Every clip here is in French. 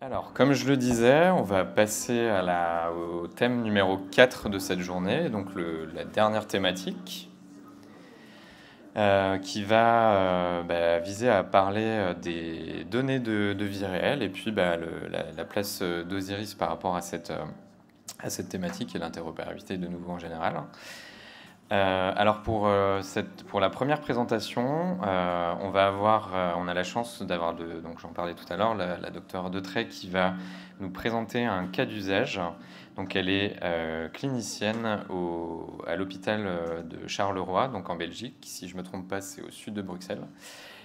Alors, comme je le disais, on va passer au thème numéro 4 de cette journée, donc la dernière thématique, qui va viser à parler des données de vie réelle et puis la place d'Osiris par rapport à cette thématique et l'interopérabilité de nouveau en général. Alors pour la première présentation, on a la chance d'avoir, donc j'en parlais tout à l'heure, la docteure Detray qui va nous présenter un cas d'usage. Donc elle est clinicienne à l'hôpital de Charleroi, donc en Belgique. Si je ne me trompe pas, c'est au sud de Bruxelles.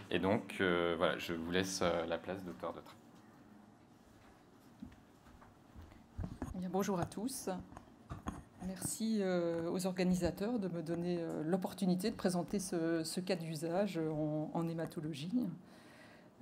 Et donc voilà, je vous laisse la place, docteur Detray. Bien, bonjour à tous. Merci aux organisateurs de me donner l'opportunité de présenter ce cas d'usage en hématologie.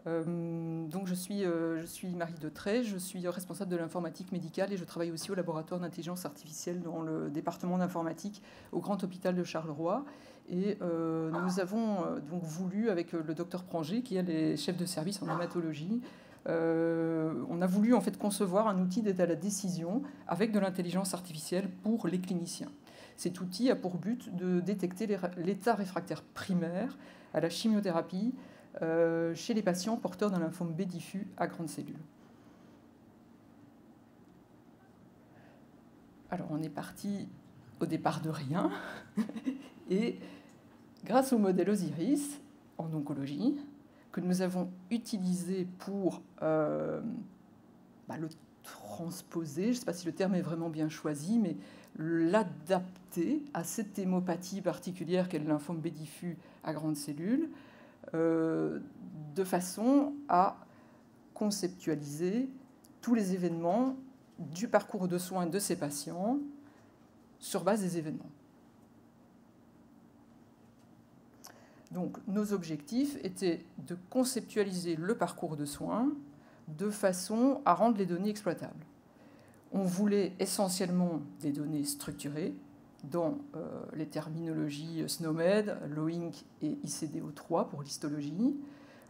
Donc je suis Marie Detray, je suis responsable de l'informatique médicale et je travaille aussi au laboratoire d'intelligence artificielle dans le département d'informatique au Grand Hôpital de Charleroi. Et nous avons donc voulu, avec le docteur Pranger, qui est le chef de service en hématologie, on a voulu en fait concevoir un outil d'aide à la décision avec de l'intelligence artificielle pour les cliniciens. Cet outil a pour but de détecter l'état réfractaire primaire à la chimiothérapie chez les patients porteurs d'un lymphome B diffus à grandes cellules. Alors on est parti au départ de rien et grâce au modèle Osiris en oncologie que nous avons utilisé pour le transposer, je ne sais pas si le terme est vraiment bien choisi, mais l'adapter à cette hémopathie particulière qu'est le lymphome B diffus à grandes cellules, de façon à conceptualiser tous les événements du parcours de soins de ces patients sur base des événements. Donc, nos objectifs étaient de conceptualiser le parcours de soins de façon à rendre les données exploitables. On voulait essentiellement des données structurées dans les terminologies SNOMED, LOINC et ICDO3 pour l'histologie.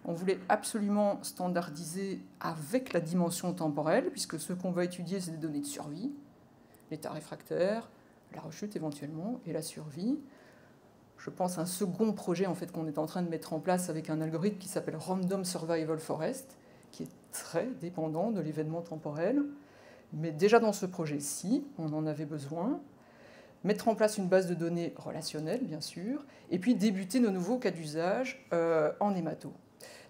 On voulait absolument standardiser avec la dimension temporelle, puisque ce qu'on va étudier, c'est des données de survie, l'état réfractaire, la rechute éventuellement, et la survie. Je pense à un second projet en fait, qu'on est en train de mettre en place avec un algorithme qui s'appelle Random Survival Forest, qui est très dépendant de l'événement temporel. Mais déjà dans ce projet-ci, on en avait besoin. Mettre en place une base de données relationnelle, bien sûr, et puis débuter nos nouveaux cas d'usage en hémato.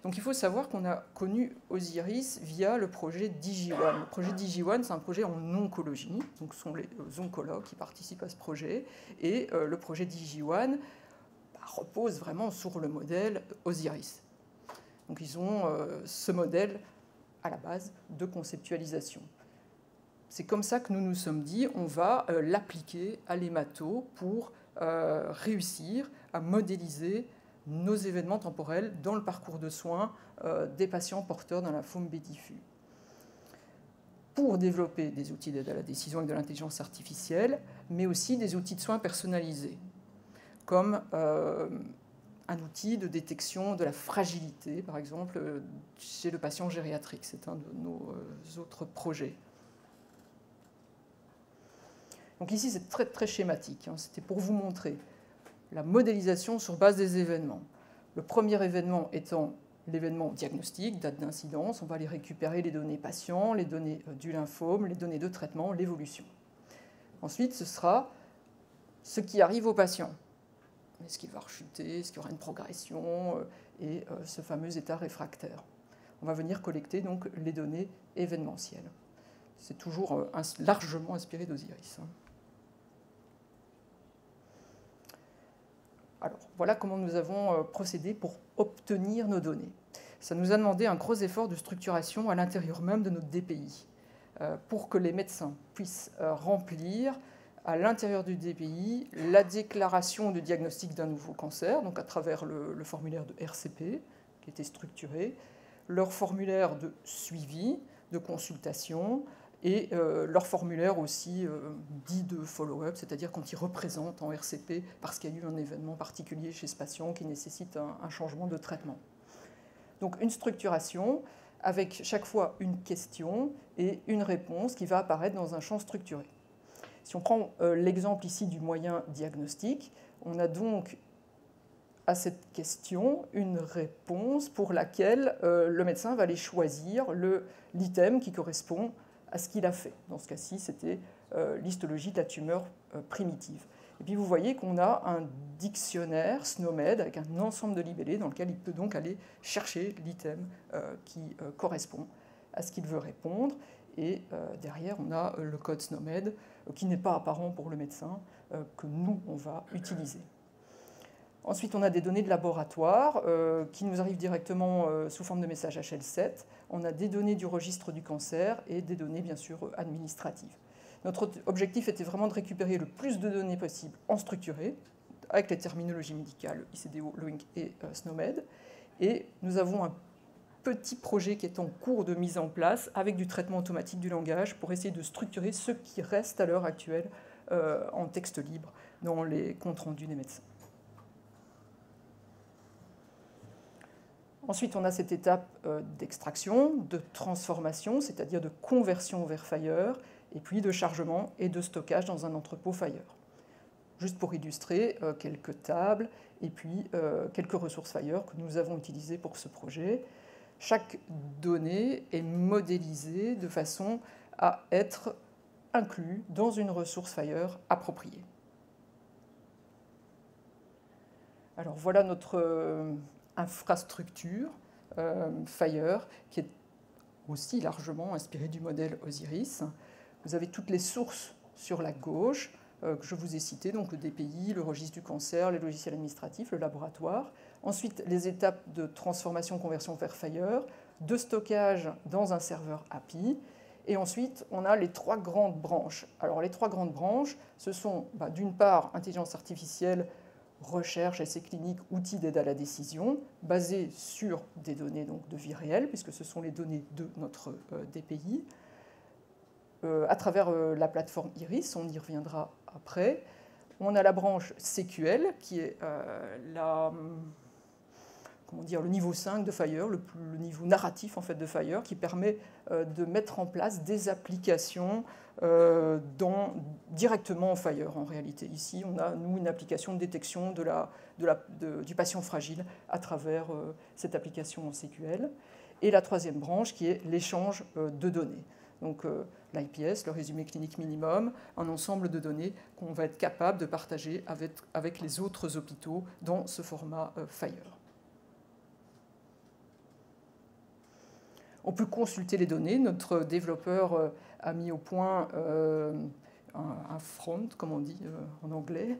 Donc il faut savoir qu'on a connu Osiris via le projet DigiOne. Le projet DigiOne, c'est un projet en oncologie, donc ce sont les oncologues qui participent à ce projet, et le projet DigiOne repose vraiment sur le modèle Osiris. Donc ils ont ce modèle à la base de conceptualisation. C'est comme ça que nous nous sommes dit, on va l'appliquer à l'hémato pour réussir à modéliser nos événements temporels dans le parcours de soins des patients porteurs d'un lymphome B diffus. Pour développer des outils d'aide à la décision avec de l'intelligence artificielle, mais aussi des outils de soins personnalisés, comme un outil de détection de la fragilité, par exemple, chez le patient gériatrique. C'est un de nos autres projets. Donc ici, c'est très, très schématique. C'était pour vous montrer la modélisation sur base des événements. Le premier événement étant l'événement diagnostique, date d'incidence. On va aller récupérer les données patients, les données du lymphome, les données de traitement, l'évolution. Ensuite, ce sera ce qui arrive au patient. Est-ce qu'il va rechuter? Est-ce qu'il y aura une progression? Et ce fameux état réfractaire. On va venir collecter donc les données événementielles. C'est toujours largement inspiré d'Osiris. Alors, voilà comment nous avons procédé pour obtenir nos données. Ça nous a demandé un gros effort de structuration à l'intérieur même de notre DPI pour que les médecins puissent remplir à l'intérieur du DPI la déclaration de diagnostic d'un nouveau cancer, donc à travers le formulaire de RCP qui était structuré, leur formulaire de suivi, de consultation, et leur formulaire aussi dit de follow-up, c'est-à-dire quand ils représentent en RCP parce qu'il y a eu un événement particulier chez ce patient qui nécessite un changement de traitement. Donc une structuration avec chaque fois une question et une réponse qui va apparaître dans un champ structuré. Si on prend l'exemple ici du moyen diagnostic, on a donc à cette question une réponse pour laquelle le médecin va aller choisir l'item qui correspond à ce qu'il a fait. Dans ce cas-ci, c'était l'histologie de la tumeur primitive. Et puis vous voyez qu'on a un dictionnaire SNOMED avec un ensemble de libellés dans lequel il peut donc aller chercher l'item qui correspond à ce qu'il veut répondre. Et derrière, on a le code SNOMED qui n'est pas apparent pour le médecin, que nous, on va utiliser. Ensuite, on a des données de laboratoire qui nous arrivent directement sous forme de message HL7. On a des données du registre du cancer et des données, bien sûr, administratives. Notre objectif était vraiment de récupérer le plus de données possible en structuré, avec les terminologies médicales ICDO, LOINC et SNOMED. Et nous avons un petit projet qui est en cours de mise en place avec du traitement automatique du langage pour essayer de structurer ce qui reste à l'heure actuelle en texte libre dans les comptes rendus des médecins. Ensuite, on a cette étape d'extraction, de transformation, c'est-à-dire de conversion vers Fire, et puis de chargement et de stockage dans un entrepôt Fire. Juste pour illustrer, quelques tables et puis quelques ressources Fire que nous avons utilisées pour ce projet. Chaque donnée est modélisée de façon à être inclue dans une ressource Fire appropriée. Alors voilà notre infrastructure Fire qui est aussi largement inspirée du modèle Osiris. Vous avez toutes les sources sur la gauche que je vous ai citées, donc le DPI, le registre du cancer, les logiciels administratifs, le laboratoire. Ensuite, les étapes de transformation-conversion vers Fire, de stockage dans un serveur API. Et ensuite, on a les trois grandes branches. Alors, les trois grandes branches, ce sont d'une part intelligence artificielle, recherche, essais cliniques, outils d'aide à la décision, basés sur des données donc, de vie réelle, puisque ce sont les données de notre DPI. À travers la plateforme Iris, on y reviendra après. On a la branche SQL, qui est le niveau 5 de Fire, le niveau narratif en fait, de Fire, qui permet de mettre en place des applications directement en Fire en réalité. Ici, on a, nous, une application de détection du patient fragile à travers cette application en SQL. Et la troisième branche, qui est l'échange de données. Donc l'IPS, le résumé clinique minimum, un ensemble de données qu'on va être capable de partager avec les autres hôpitaux dans ce format Fire. On peut consulter les données. Notre développeur a mis au point un front, comme on dit en anglais,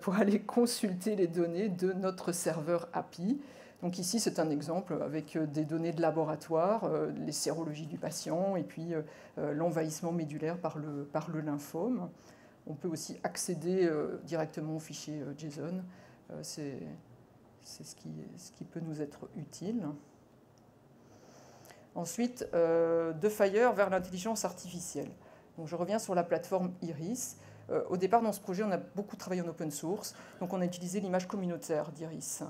pour aller consulter les données de notre serveur API. Donc ici, c'est un exemple avec des données de laboratoire, les sérologies du patient et puis l'envahissement médulaire par le lymphome. On peut aussi accéder directement au fichier JSON. C'est ce qui peut nous être utile. Ensuite, de Fire vers l'intelligence artificielle. Donc je reviens sur la plateforme Iris. Au départ, dans ce projet, on a beaucoup travaillé en open source. Donc on a utilisé l'image communautaire d'Iris.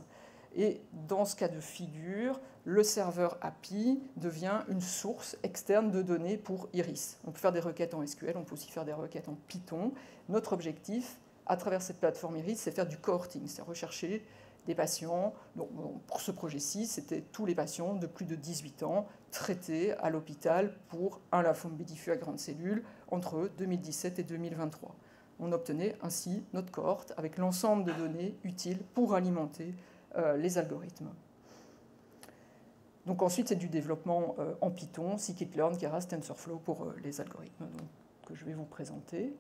Et dans ce cas de figure, le serveur API devient une source externe de données pour Iris. On peut faire des requêtes en SQL, on peut aussi faire des requêtes en Python. Notre objectif, à travers cette plateforme Iris, c'est faire du cohorting, c'est rechercher des patients. Donc, pour ce projet-ci, c'était tous les patients de plus de 18 ans traités à l'hôpital pour un lymphome B diffus à grande cellule entre 2017 et 2023. On obtenait ainsi notre cohorte avec l'ensemble de données utiles pour alimenter les algorithmes. Donc ensuite, c'est du développement en Python, scikit-learn, Keras, TensorFlow pour les algorithmes que je vais vous présenter.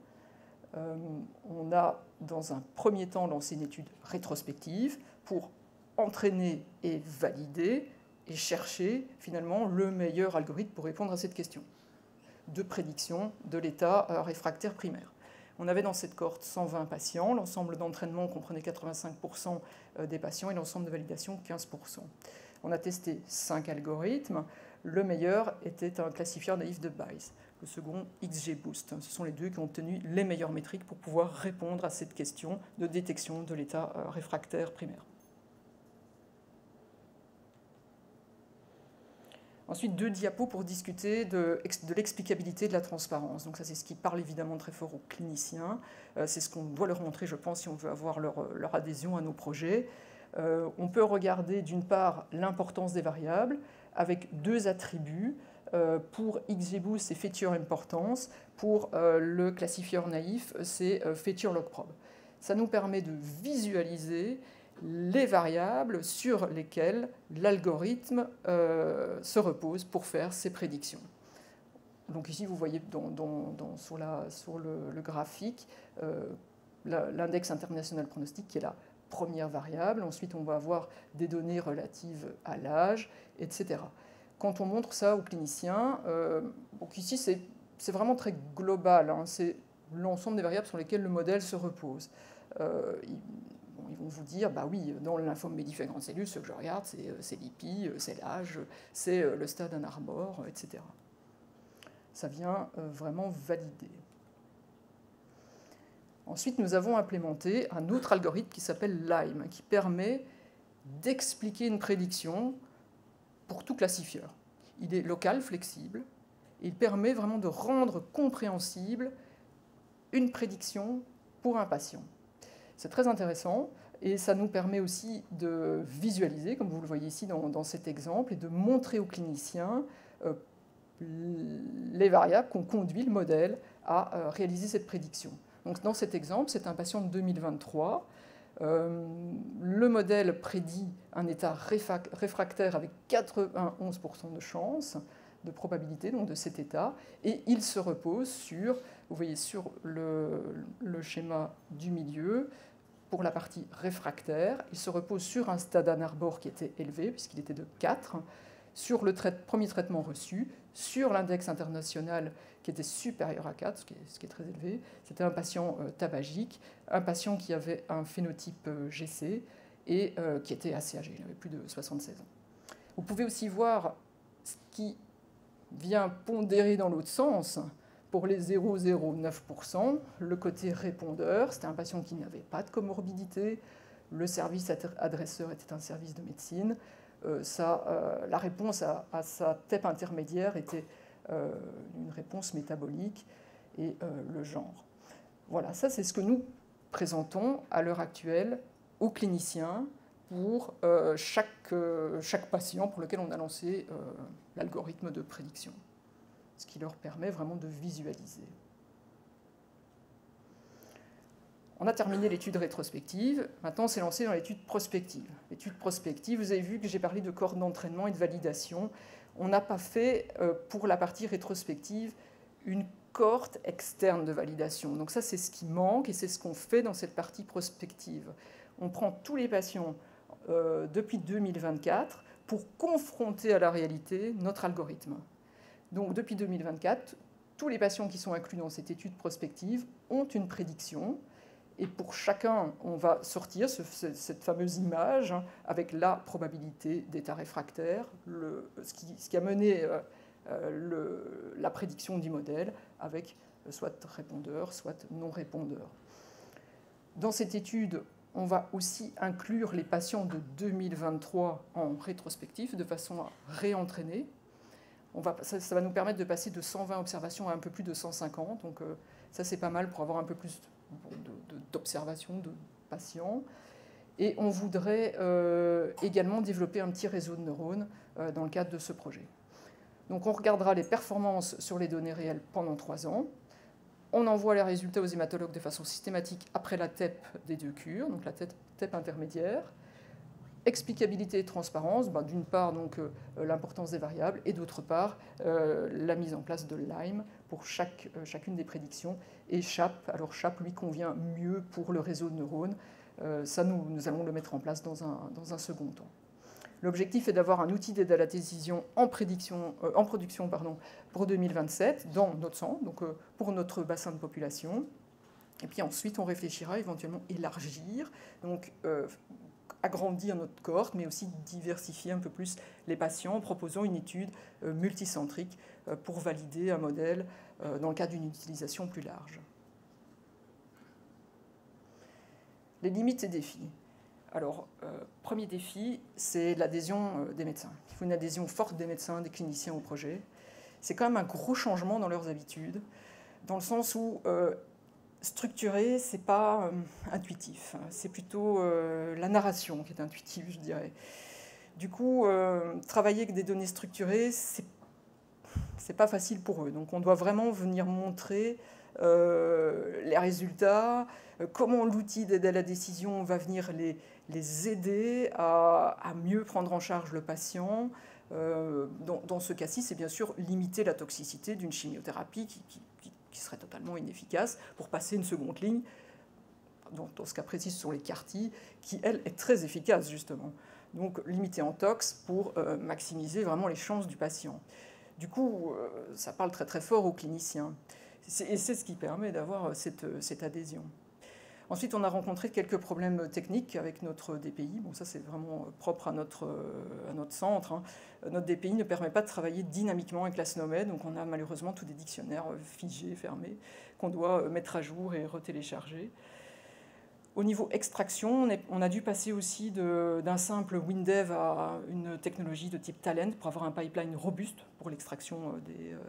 On a, dans un premier temps, lancé une étude rétrospective pour entraîner et valider et chercher finalement le meilleur algorithme pour répondre à cette question de prédiction de l'état réfractaire primaire. On avait dans cette cohorte 120 patients, l'ensemble d'entraînement comprenait 85% des patients et l'ensemble de validation 15%. On a testé 5 algorithmes. Le meilleur était un classifieur naïf de Bayes, le second XGBoost. Ce sont les deux qui ont obtenu les meilleures métriques pour pouvoir répondre à cette question de détection de l'état réfractaire primaire. Ensuite, 2 diapos pour discuter de l'explicabilité de la transparence. Donc ça, c'est ce qui parle évidemment très fort aux cliniciens. C'est ce qu'on doit leur montrer, je pense, si on veut avoir leur adhésion à nos projets. On peut regarder d'une part l'importance des variables avec 2 attributs. Pour XGBoost, c'est feature importance. Pour le classifieur naïf, c'est feature logprobe. Ça nous permet de visualiser les variables sur lesquelles l'algorithme se repose pour faire ses prédictions. Donc ici, vous voyez sur le graphique l'index international pronostic qui est la première variable. Ensuite, on va avoir des données relatives à l'âge, etc. Quand on montre ça aux cliniciens, donc ici, c'est vraiment très global. Hein, c'est l'ensemble des variables sur lesquelles le modèle se repose. Ils vont vous dire, bah oui, dans le lymphome médifié grande cellule, ce que je regarde, c'est l'IPI, c'est l'âge, c'est le stade d'un arbor, etc. Ça vient vraiment valider. Ensuite, nous avons implémenté un autre algorithme qui s'appelle LIME, qui permet d'expliquer une prédiction pour tout classifieur. Il est local, flexible, et il permet vraiment de rendre compréhensible une prédiction pour un patient. C'est très intéressant et ça nous permet aussi de visualiser, comme vous le voyez ici dans cet exemple, et de montrer aux cliniciens les variables qui ont conduit le modèle à réaliser cette prédiction. Donc, dans cet exemple, c'est un patient de 2023. Le modèle prédit un état réfractaire avec 91% de chance, de probabilité donc de cet état, et il se repose sur, vous voyez sur le schéma du milieu, pour la partie réfractaire, il se repose sur un stade Ann-Arbor qui était élevé, puisqu'il était de 4, sur le premier traitement reçu, sur l'index international qui était supérieur à 4, ce qui est très élevé. C'était un patient tabagique, un patient qui avait un phénotype GC et qui était assez âgé, il avait plus de 76 ans. Vous pouvez aussi voir ce qui vient pondérer dans l'autre sens. Pour les 0,09%, le côté répondeur, c'était un patient qui n'avait pas de comorbidité, le service adresseur était un service de médecine, la réponse à sa TEP intermédiaire était une réponse métabolique et le genre. Voilà, ça c'est ce que nous présentons à l'heure actuelle aux cliniciens pour chaque patient pour lequel on a lancé l'algorithme de prédiction, ce qui leur permet vraiment de visualiser. On a terminé l'étude rétrospective, maintenant on s'est lancé dans l'étude prospective. L'étude prospective, vous avez vu que j'ai parlé de cohorte d'entraînement et de validation. On n'a pas fait, pour la partie rétrospective, une cohorte externe de validation. Donc ça, c'est ce qui manque et c'est ce qu'on fait dans cette partie prospective. On prend tous les patients depuis 2024 pour confronter à la réalité notre algorithme. Donc depuis 2024, tous les patients qui sont inclus dans cette étude prospective ont une prédiction. Et pour chacun, on va sortir cette fameuse image avec la probabilité d'état réfractaire, ce qui a mené la prédiction du modèle avec soit répondeur, soit non répondeur. Dans cette étude, on va aussi inclure les patients de 2023 en rétrospectif de façon à réentraîner. Ça va nous permettre de passer de 120 observations à un peu plus de 150. Donc ça, c'est pas mal pour avoir un peu plus d'observations de patients. Et on voudrait également développer un petit réseau de neurones dans le cadre de ce projet. Donc on regardera les performances sur les données réelles pendant 3 ans. On envoie les résultats aux hématologues de façon systématique après la TEP des 2 cures, donc la TEP intermédiaire. Explicabilité et transparence, d'une part l'importance des variables et d'autre part la mise en place de LIME pour chacune des prédictions. Et SHAP, alors SHAP lui convient mieux pour le réseau de neurones. Ça, nous allons le mettre en place dans un second temps. L'objectif est d'avoir un outil d'aide à la décision en production pour 2027 dans notre centre, donc pour notre bassin de population. Et puis ensuite, on réfléchira éventuellement élargir, donc agrandir notre cohorte, mais aussi diversifier un peu plus les patients en proposant une étude multicentrique pour valider un modèle dans le cadre d'une utilisation plus large. Les limites et défis. Alors, premier défi, c'est l'adhésion des médecins. Il faut une adhésion forte des médecins, des cliniciens au projet. C'est quand même un gros changement dans leurs habitudes, dans le sens où structurer, c'est pas intuitif. C'est plutôt la narration qui est intuitive, je dirais. Du coup, travailler avec des données structurées, c'est pas facile pour eux. Donc, on doit vraiment venir montrer les résultats, comment l'outil d'aide à la décision va venir les aider à mieux prendre en charge le patient. Dans ce cas-ci, c'est bien sûr limiter la toxicité d'une chimiothérapie qui serait totalement inefficace pour passer une seconde ligne. Dans ce cas précis, ce sont les CAR-T, qui, elle, est très efficace, justement. Donc, limiter en tox pour maximiser vraiment les chances du patient. Du coup, ça parle très, très fort aux cliniciens. Et c'est ce qui permet d'avoir cette adhésion. Ensuite, on a rencontré quelques problèmes techniques avec notre DPI. Bon, ça, c'est vraiment propre à notre centre. Hein. Notre DPI ne permet pas de travailler dynamiquement avec la SNOMED, donc on a malheureusement tous des dictionnaires figés, fermés, qu'on doit mettre à jour et retélécharger. Au niveau extraction, on a dû passer aussi d'un simple WinDev à une technologie de type Talent pour avoir un pipeline robuste pour l'extraction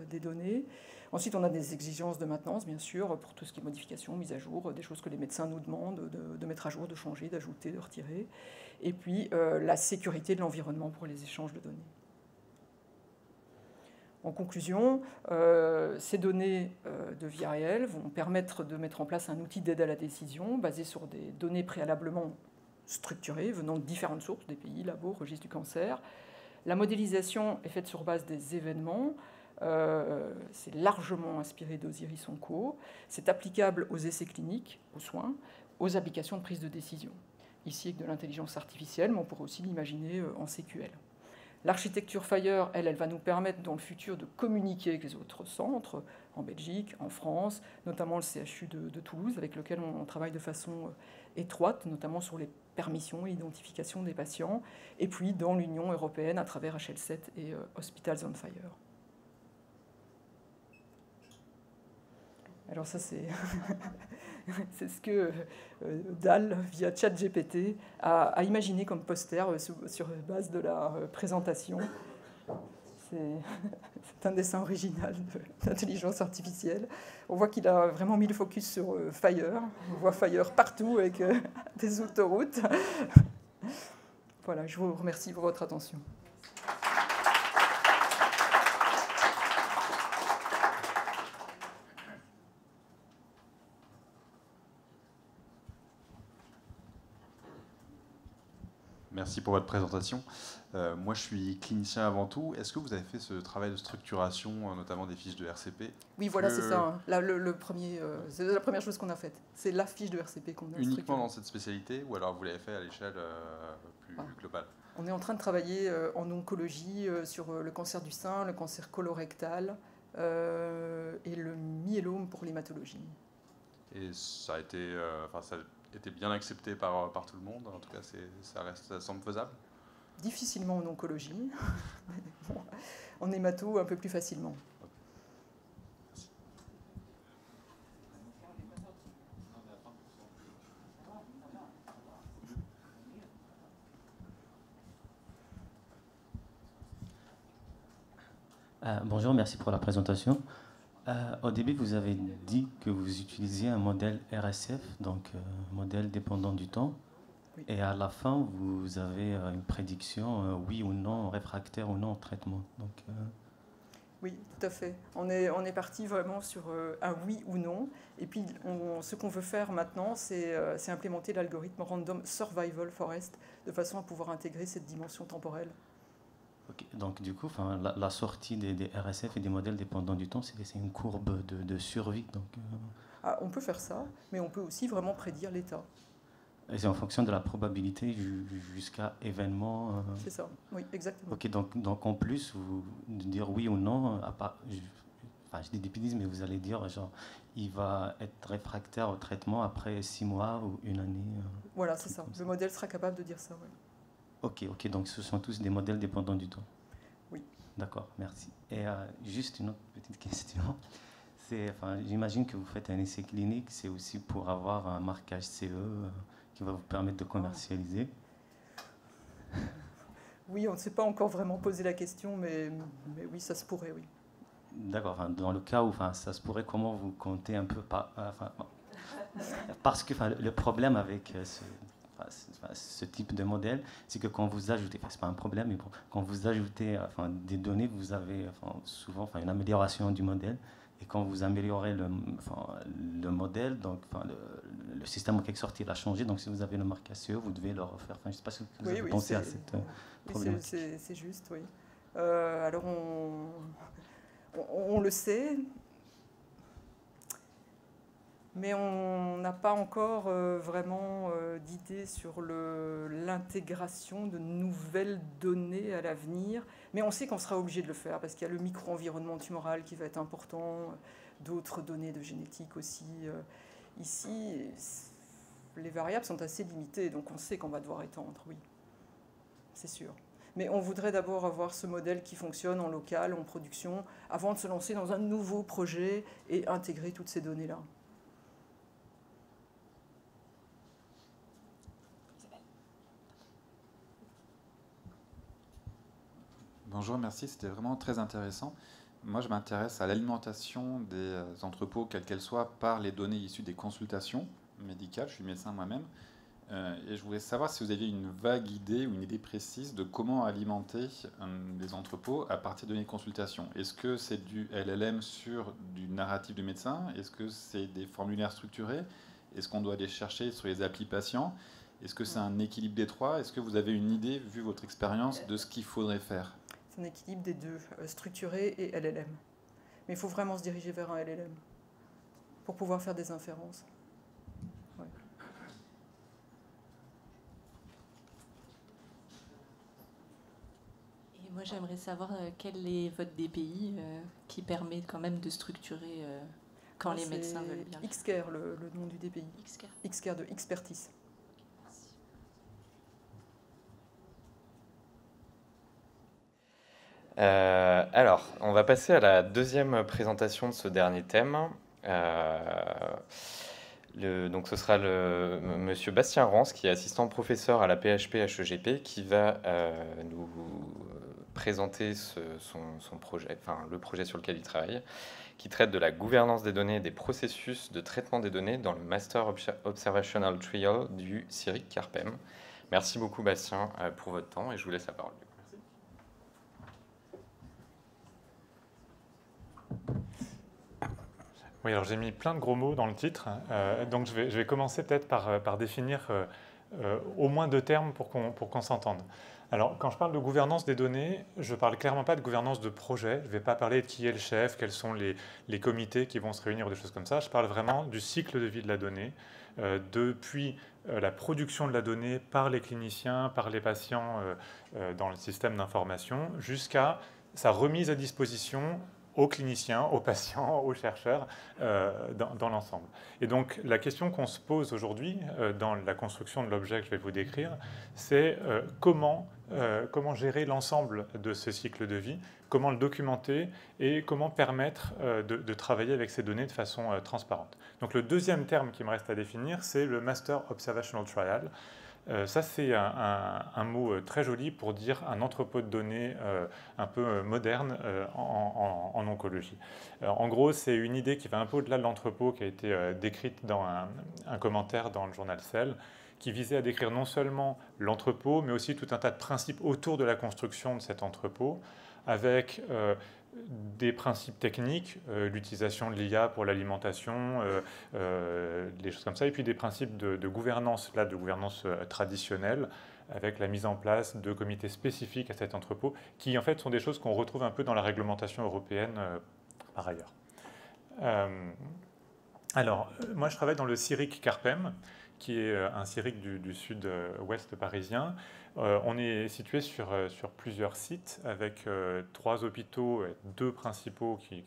des données. Ensuite, on a des exigences de maintenance, bien sûr, pour tout ce qui est modification, mise à jour, des choses que les médecins nous demandent de mettre à jour, de changer, d'ajouter, de retirer. Et puis, la sécurité de l'environnement pour les échanges de données. En conclusion, ces données de vie réelle vont permettre de mettre en place un outil d'aide à la décision basé sur des données préalablement structurées venant de différentes sources, des pays, labos, registres du cancer. La modélisation est faite sur base des événements. C'est largement inspiré d'Osiris Onco. C'est applicable aux essais cliniques, aux soins, aux applications de prise de décision. Ici, avec de l'intelligence artificielle, mais on pourrait aussi l'imaginer en CQL. L'architecture FHIR, elle va nous permettre dans le futur de communiquer avec les autres centres, en Belgique, en France, notamment le CHU de Toulouse, avec lequel on travaille de façon étroite, notamment sur les permissions et l'identification des patients, et puis dans l'Union européenne à travers HL7 et Hospitals on Fire. Alors ça, c'est ce que DAL, via ChatGPT, a imaginé comme poster sur base de la présentation. C'est un dessin original d'intelligence artificielle. On voit qu'il a vraiment mis le focus sur Fire. On voit Fire partout avec des autoroutes. Voilà, je vous remercie pour votre attention. Merci pour votre présentation. Moi, je suis clinicien avant tout. Est-ce que vous avez fait ce travail de structuration, notamment des fiches de RCP? Oui, voilà, c'est ça. Hein. Là, c'est la première chose qu'on a faite. C'est la fiche de RCP qu'on a uniquement structurée. Dans cette spécialité, ou alors vous l'avez fait à l'échelle plus globale? On est en train de travailler en oncologie sur le cancer du sein, le cancer colorectal et le myélome pour l'hématologie. Et ça a été, ça a été bien accepté par tout le monde. En tout cas, ça semble faisable. Difficilement en oncologie, bon, en hémato un peu plus facilement. Bonjour, merci pour la présentation. Au début, vous avez dit que vous utilisiez un modèle RSF, donc modèle dépendant du temps. Oui. Et à la fin, vous avez une prédiction, oui ou non, réfractaire ou non au traitement. Donc, Oui, tout à fait. On est parti vraiment sur un oui ou non. Et puis, ce qu'on veut faire maintenant, c'est implémenter l'algorithme Random Survival Forest de façon à pouvoir intégrer cette dimension temporelle. Okay. Donc, du coup, la sortie des RSF et des modèles dépendants du temps, c'est une courbe de survie. Donc, on peut faire ça, mais on peut aussi vraiment prédire l'état. Et c'est en fonction de la probabilité jusqu'à événement. C'est ça, oui, exactement. Ok, donc en plus, vous dire oui ou non, je dis des bêtises, mais vous allez dire, genre, il va être réfractaire au traitement après 6 mois ou une année. Voilà, c'est ça. Le modèle sera capable de dire ça, oui. Ok, donc ce sont tous des modèles dépendants du temps. Oui. D'accord, merci. Et juste une autre petite question. J'imagine que vous faites un essai clinique, c'est aussi pour avoir un marquage CE. qui va vous permettre de commercialiser? Oui, on ne s'est pas encore vraiment posé la question, mais oui, ça se pourrait, oui. D'accord. Enfin, dans le cas où ça se pourrait, comment vous comptez un peu parce que le problème avec ce type de modèle, c'est que quand vous ajoutez, c'est pas un problème, mais bon, quand vous ajoutez des données, vous avez souvent une amélioration du modèle. Et quand vous améliorez le modèle, donc le système en quelque sorte il a changé. Donc si vous avez le marque SEO, vous devez le refaire. Je ne sais pas si vous avez pensé à cette problématique. Oui, c'est juste, oui. Alors on le sait, mais on n'a pas encore vraiment d'idée sur l'intégration de nouvelles données à l'avenir. Mais on sait qu'on sera obligé de le faire parce qu'il y a le micro-environnement tumoral qui va être important, d'autres données de génétique aussi. Ici, les variables sont assez limitées, donc on sait qu'on va devoir étendre, oui, c'est sûr. Mais on voudrait d'abord avoir ce modèle qui fonctionne en local, en production, avant de se lancer dans un nouveau projet et intégrer toutes ces données-là. Bonjour, merci, c'était vraiment très intéressant. Moi, je m'intéresse à l'alimentation des entrepôts, quelles qu'elles soient, par les données issues des consultations médicales. Je suis médecin moi-même. Et je voulais savoir si vous aviez une vague idée ou une idée précise de comment alimenter les entrepôts à partir de données de consultation. Est-ce que c'est du LLM sur du narratif du médecin? Est-ce que c'est des formulaires structurés? Est-ce qu'on doit aller chercher sur les applis patients? Est-ce que c'est un équilibre des trois? Est-ce que vous avez une idée, vu votre expérience, de ce qu'il faudrait faire? C'est un équilibre des deux, structuré et LLM. Mais il faut vraiment se diriger vers un LLM pour pouvoir faire des inférences. Ouais. Et moi, j'aimerais savoir quel est votre DPI qui permet quand même de structurer quand les médecins veulent bien. Xcare, le nom du DPI. Xcare. Xcare de expertise. Alors, on va passer à la deuxième présentation de ce dernier thème. Donc ce sera monsieur Bastien Rance, qui est assistant professeur à la PHP HEGP, qui va nous présenter son projet, le projet sur lequel il travaille, qui traite de la gouvernance des données et des processus de traitement des données dans le Master Observational Trial du CIRIC CARPEM. Merci beaucoup Bastien pour votre temps et je vous laisse la parole. Oui, alors j'ai mis plein de gros mots dans le titre, donc je vais commencer peut-être par définir au moins deux termes pour qu'on s'entende. Alors, quand je parle de gouvernance des données, je ne parle clairement pas de gouvernance de projet, je ne vais pas parler de qui est le chef, quels sont les comités qui vont se réunir ou des choses comme ça, je parle vraiment du cycle de vie de la donnée, depuis la production de la donnée par les cliniciens, par les patients dans le système d'information, jusqu'à sa remise à disposition aux cliniciens, aux patients, aux chercheurs, dans l'ensemble. Et donc, la question qu'on se pose aujourd'hui, dans la construction de l'objet que je vais vous décrire, c'est comment gérer l'ensemble de ce cycle de vie, comment le documenter et comment permettre de travailler avec ces données de façon transparente. Donc, le deuxième terme qui me reste à définir, c'est le Master Observational Trial. Ça, c'est un mot très joli pour dire un entrepôt de données un peu moderne en oncologie. En gros, c'est une idée qui va un peu au-delà de l'entrepôt, qui a été décrite dans un commentaire dans le journal Cell, qui visait à décrire non seulement l'entrepôt, mais aussi tout un tas de principes autour de la construction de cet entrepôt, avec des principes techniques, l'utilisation de l'IA pour l'alimentation, des choses comme ça, et puis des principes de gouvernance, là, de gouvernance traditionnelle, avec la mise en place de comités spécifiques à cet entrepôt, qui en fait sont des choses qu'on retrouve un peu dans la réglementation européenne par ailleurs. Alors, moi je travaille dans le CIRIC CARPEM, qui est un CIRIC du sud-ouest parisien. On est situé sur plusieurs sites avec 3 hôpitaux, 2 principaux qui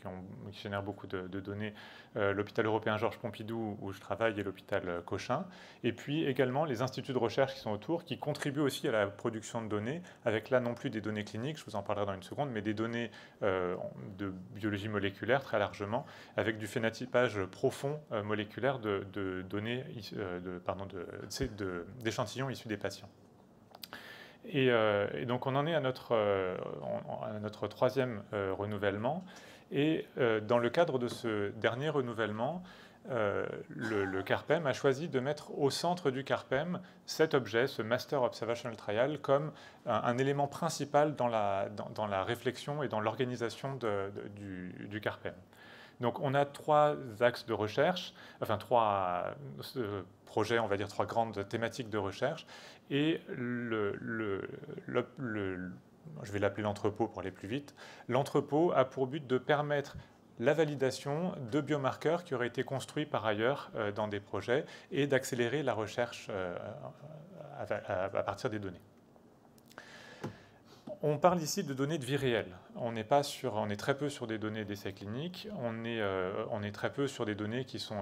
génèrent beaucoup de données, l'hôpital européen Georges Pompidou où je travaille et l'hôpital Cochin, et puis également les instituts de recherche qui sont autour, qui contribuent aussi à la production de données, avec là non plus des données cliniques, je vous en parlerai dans une seconde, mais des données de biologie moléculaire très largement, avec du phénotypage profond moléculaire de données, d'échantillons issus des patients. Et donc on en est à notre 3e renouvellement. Et dans le cadre de ce dernier renouvellement, le CARPEM a choisi de mettre au centre du CARPEM cet objet, ce Master Observational Trial, comme un élément principal dans la réflexion et dans l'organisation du CARPEM. Donc on a 3 axes de recherche, enfin 3 projets, on va dire 3 grandes thématiques de recherche, et je vais l'appeler l'entrepôt pour aller plus vite. L'entrepôt a pour but de permettre la validation de biomarqueurs qui auraient été construits par ailleurs dans des projets et d'accélérer la recherche à partir des données. On parle ici de données de vie réelle. On est très peu sur des données d'essais cliniques, on est très peu sur des données qui sont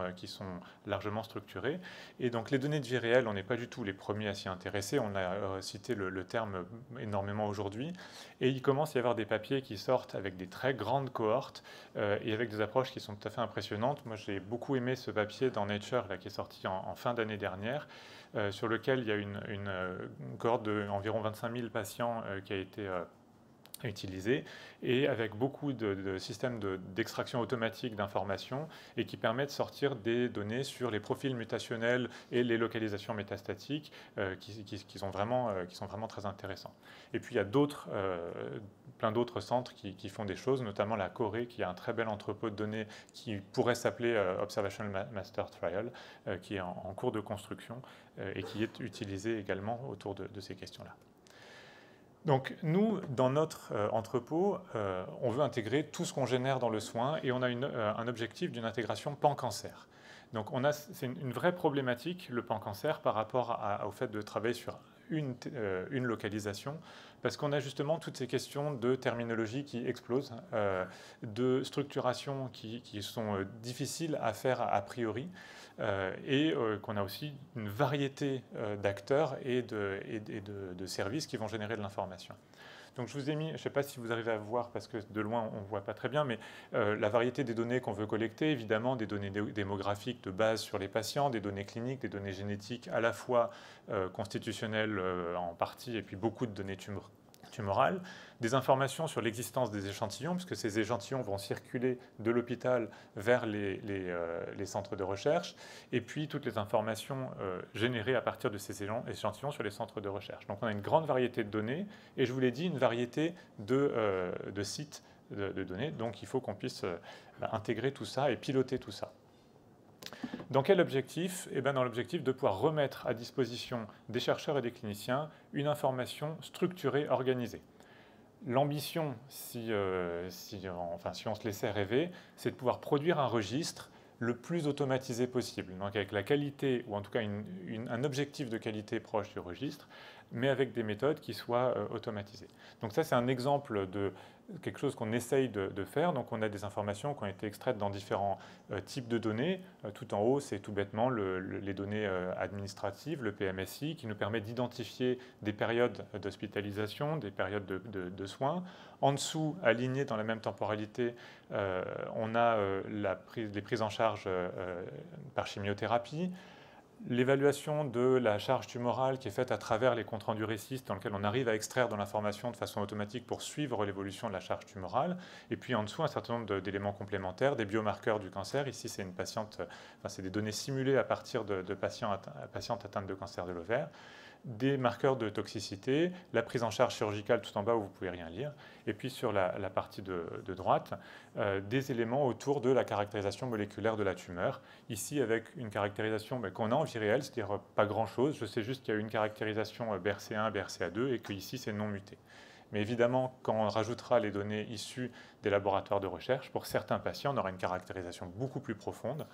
largement structurées. Et donc les données de vie réelle, on n'est pas du tout les premiers à s'y intéresser. On a cité le terme énormément aujourd'hui. Et il commence à y avoir des papiers qui sortent avec des très grandes cohortes et avec des approches qui sont tout à fait impressionnantes. Moi, j'ai beaucoup aimé ce papier dans Nature là, qui est sorti en fin d'année dernière, sur lequel il y a une cohorte d'environ 25 000 patients qui a été utilisée, et avec beaucoup de systèmes d'extraction automatique d'informations et qui permettent de sortir des données sur les profils mutationnels et les localisations métastatiques qui sont vraiment très intéressants. Et puis il y a plein d'autres centres qui font des choses, notamment la Corée qui a un très bel entrepôt de données qui pourrait s'appeler Observational Master Trial, qui est en cours de construction et qui est utilisé également autour de ces questions-là. Donc nous, dans notre entrepôt, on veut intégrer tout ce qu'on génère dans le soin et on a un objectif d'une intégration pan-cancer. Donc c'est une vraie problématique, le pan-cancer, par rapport au fait de travailler sur une localisation, parce qu'on a justement toutes ces questions de terminologie qui explosent, de structuration qui sont difficiles à faire a priori, et qu'on a aussi une variété d'acteurs et de services qui vont générer de l'information. Donc je vous ai mis, je ne sais pas si vous arrivez à voir parce que de loin on ne voit pas très bien, mais la variété des données qu'on veut collecter, évidemment des données démographiques de base sur les patients, des données cliniques, des données génétiques à la fois constitutionnelles en partie et puis beaucoup de données tumorales, des informations sur l'existence des échantillons, puisque ces échantillons vont circuler de l'hôpital vers les centres de recherche, et puis toutes les informations générées à partir de ces échantillons sur les centres de recherche. Donc on a une grande variété de données, et je vous l'ai dit, une variété de sites de données, donc il faut qu'on puisse intégrer tout ça et piloter tout ça. Dans quel objectif? Eh bien, dans l'objectif de pouvoir remettre à disposition des chercheurs et des cliniciens une information structurée, organisée. L'ambition, si on se laissait rêver, c'est de pouvoir produire un registre le plus automatisé possible, donc avec la qualité, ou en tout cas un objectif de qualité proche du registre, mais avec des méthodes qui soient automatisées. Donc ça, c'est un exemple de quelque chose qu'on essaye de faire. Donc on a des informations qui ont été extraites dans différents types de données. Tout en haut, c'est tout bêtement les données administratives, le PMSI, qui nous permet d'identifier des périodes d'hospitalisation, des périodes de soins. En dessous, aligné dans la même temporalité, on a les prises en charge par chimiothérapie, l'évaluation de la charge tumorale qui est faite à travers les comptes rendus RECIST dans lesquels on arrive à extraire de l'information de façon automatique pour suivre l'évolution de la charge tumorale. Et puis en dessous, un certain nombre d'éléments complémentaires, des biomarqueurs du cancer. Ici, c'est c'est des données simulées à partir de patientes atteintes de cancer de l'ovaire. Des marqueurs de toxicité, la prise en charge chirurgicale tout en bas où vous ne pouvez rien lire, et puis sur la partie de droite, des éléments autour de la caractérisation moléculaire de la tumeur, ici avec une caractérisation qu'on a en vie réelle, c'est-à-dire pas grand-chose, je sais juste qu'il y a une caractérisation BRCA1, BRCA2, et qu'ici c'est non muté. Mais évidemment, quand on rajoutera les données issues des laboratoires de recherche, pour certains patients, on aura une caractérisation beaucoup plus profonde.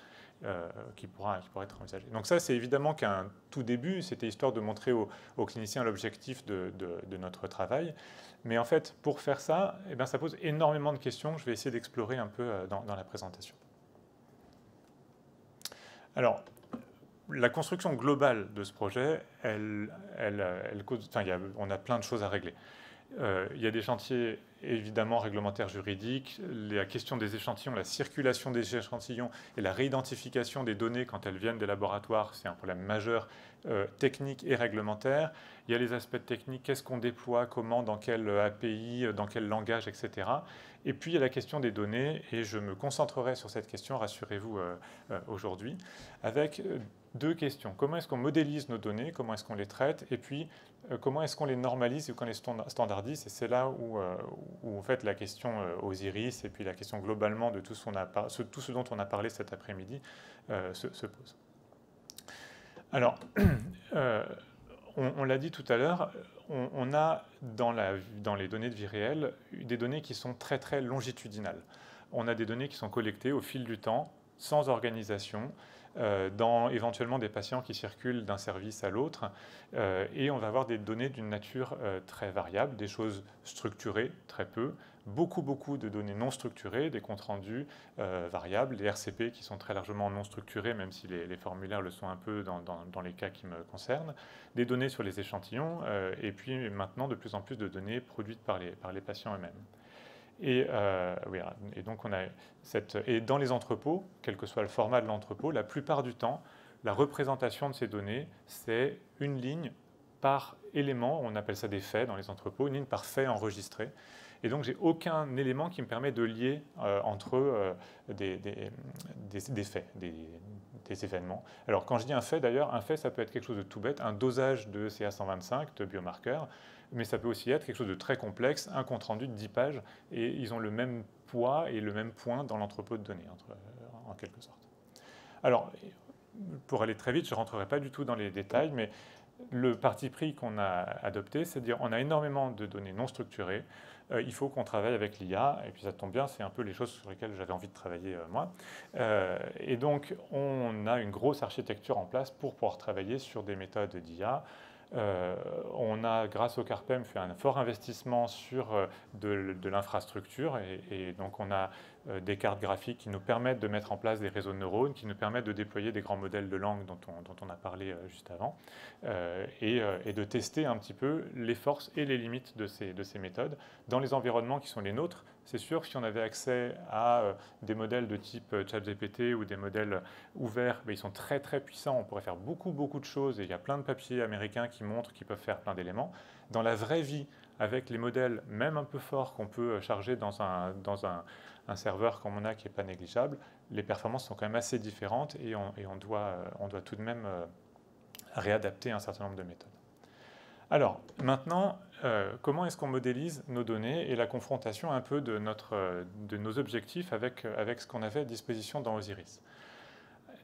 qui pourra être envisagé. Donc ça, c'est évidemment qu'un tout début, c'était histoire de montrer aux cliniciens l'objectif de notre travail. Mais en fait, pour faire ça, eh bien, ça pose énormément de questions que je vais essayer d'explorer un peu dans la présentation. Alors, la construction globale de ce projet, on a plein de choses à régler. Il y a des chantiers évidemment réglementaires juridiques, la question des échantillons, la circulation des échantillons et la réidentification des données quand elles viennent des laboratoires, c'est un problème majeur technique et réglementaire. Il y a les aspects techniques, qu'est-ce qu'on déploie, comment, dans quel API, dans quel langage, etc. Et puis il y a la question des données, et je me concentrerai sur cette question, rassurez-vous, aujourd'hui, avec deux questions. Comment est-ce qu'on modélise nos données, comment est-ce qu'on les traite, et puis comment est-ce qu'on les normalise ou qu'on les standardise. Et c'est là où en fait, la question Osiris et puis la question globalement de tout ce dont on a parlé cet après-midi se pose. Alors, on l'a dit tout à l'heure, on a dans les données de vie réelle des données qui sont très très longitudinales. On a des données qui sont collectées au fil du temps, sans organisation, dans éventuellement des patients qui circulent d'un service à l'autre, et on va avoir des données d'une nature très variable, des choses structurées, très peu, beaucoup de données non structurées, des comptes rendus variables, des RCP qui sont très largement non structurés, même si les formulaires le sont un peu dans les cas qui me concernent, des données sur les échantillons, et puis maintenant de plus en plus de données produites par les patients eux-mêmes. Et donc on a et dans les entrepôts, quel que soit le format de l'entrepôt, la plupart du temps, la représentation de ces données, c'est une ligne par élément, on appelle ça des faits dans les entrepôts, une ligne par fait enregistré. Et donc j'ai aucun élément qui me permet de lier entre des faits, des événements. Alors quand je dis un fait d'ailleurs, un fait ça peut être quelque chose de tout bête, un dosage de CA125, de biomarqueurs, mais ça peut aussi être quelque chose de très complexe, un compte-rendu de 10 pages, et ils ont le même poids et le même point dans l'entrepôt de données, en quelque sorte. Alors, pour aller très vite, je ne rentrerai pas du tout dans les détails, mais le parti pris qu'on a adopté, c'est de dire on a énormément de données non structurées, il faut qu'on travaille avec l'IA, et puis ça tombe bien, c'est un peu les choses sur lesquelles j'avais envie de travailler moi. Et donc, on a une grosse architecture en place pour pouvoir travailler sur des méthodes d'IA. On a, grâce au CARPEM, fait un fort investissement sur de l'infrastructure et donc on a des cartes graphiques qui nous permettent de mettre en place des réseaux de neurones, qui nous permettent de déployer des grands modèles de langue dont on a parlé juste avant et de tester un petit peu les forces et les limites de ces méthodes dans les environnements qui sont les nôtres. C'est sûr que si on avait accès à des modèles de type ChatGPT ou des modèles ouverts, ils sont très très puissants, on pourrait faire beaucoup de choses et il y a plein de papiers américains qui montrent qu'ils peuvent faire plein d'éléments. Dans la vraie vie, avec les modèles même un peu forts qu'on peut charger dans un serveur comme on a qui n'est pas négligeable, les performances sont quand même assez différentes et on doit tout de même réadapter un certain nombre de méthodes. Alors, maintenant, comment est-ce qu'on modélise nos données et la confrontation un peu de nos objectifs avec ce qu'on avait à disposition dans Osiris.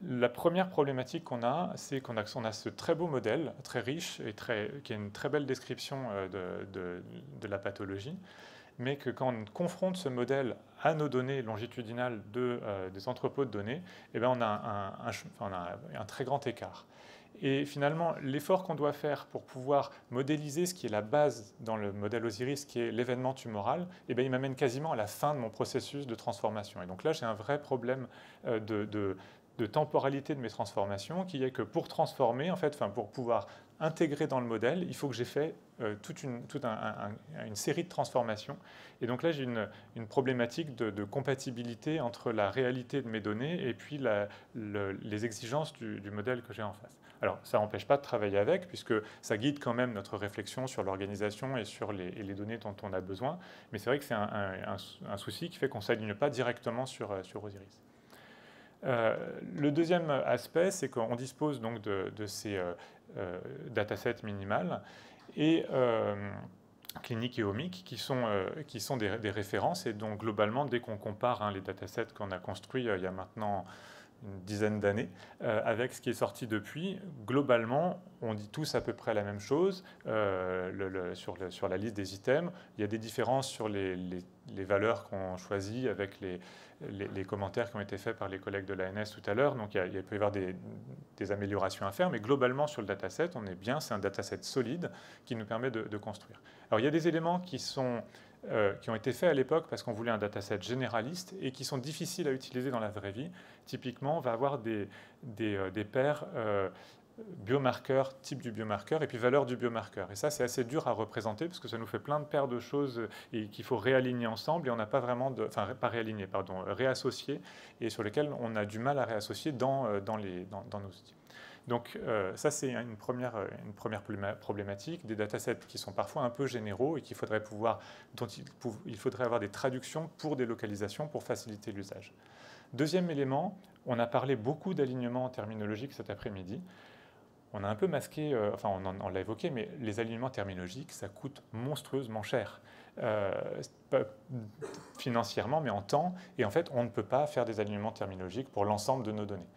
La première problématique qu'on a, c'est qu'on a ce très beau modèle, très riche et qui a une très belle description de la pathologie, mais que quand on confronte ce modèle à nos données longitudinales des entrepôts de données, eh bien on a un très grand écart. Et finalement, l'effort qu'on doit faire pour pouvoir modéliser ce qui est la base dans le modèle Osiris, qui est l'événement tumoral, eh bien, il m'amène quasiment à la fin de mon processus de transformation. Et donc là, j'ai un vrai problème de temporalité de mes transformations, qui est que pour transformer, en fait, pour pouvoir intégrer dans le modèle, il faut que j'ai fait toute une série de transformations. Et donc là, j'ai une problématique de compatibilité entre la réalité de mes données et puis les exigences du modèle que j'ai en face. Alors, ça n'empêche pas de travailler avec, puisque ça guide quand même notre réflexion sur l'organisation et sur les données dont on a besoin. Mais c'est vrai que c'est un souci qui fait qu'on ne s'aligne pas directement sur Osiris. Le deuxième aspect, c'est qu'on dispose donc de ces datasets minimales et cliniques et omiques qui sont des références. Et donc, globalement, dès qu'on compare les datasets qu'on a construits il y a maintenant une dizaine d'années. Avec ce qui est sorti depuis, globalement, on dit tous à peu près la même chose sur la liste des items. Il y a des différences sur les valeurs qu'on choisit avec les commentaires qui ont été faits par les collègues de l'ANS tout à l'heure. Donc il peut y avoir des améliorations à faire, mais globalement sur le dataset, on est bien, c'est un dataset solide qui nous permet de construire. Alors il y a des éléments qui ont été faits à l'époque parce qu'on voulait un dataset généraliste et qui sont difficiles à utiliser dans la vraie vie. Typiquement, on va avoir des paires biomarqueurs, type du biomarqueur, et puis valeur du biomarqueur. Et ça, c'est assez dur à représenter parce que ça nous fait plein de paires de choses et qu'il faut réaligner ensemble, et on n'a pas vraiment de... Enfin, pas réaligner, pardon, réassocier, et sur lesquels on a du mal à réassocier dans nos outils. Donc ça, c'est une première problématique, des datasets qui sont parfois un peu généraux et dont il faudrait avoir des traductions pour des localisations pour faciliter l'usage. Deuxième élément, on a parlé beaucoup d'alignement terminologique cet après-midi. On a un peu masqué, enfin on l'a évoqué, mais les alignements terminologiques, ça coûte monstrueusement cher. Pas financièrement, mais en temps. Et en fait, on ne peut pas faire des alignements terminologiques pour l'ensemble de nos données.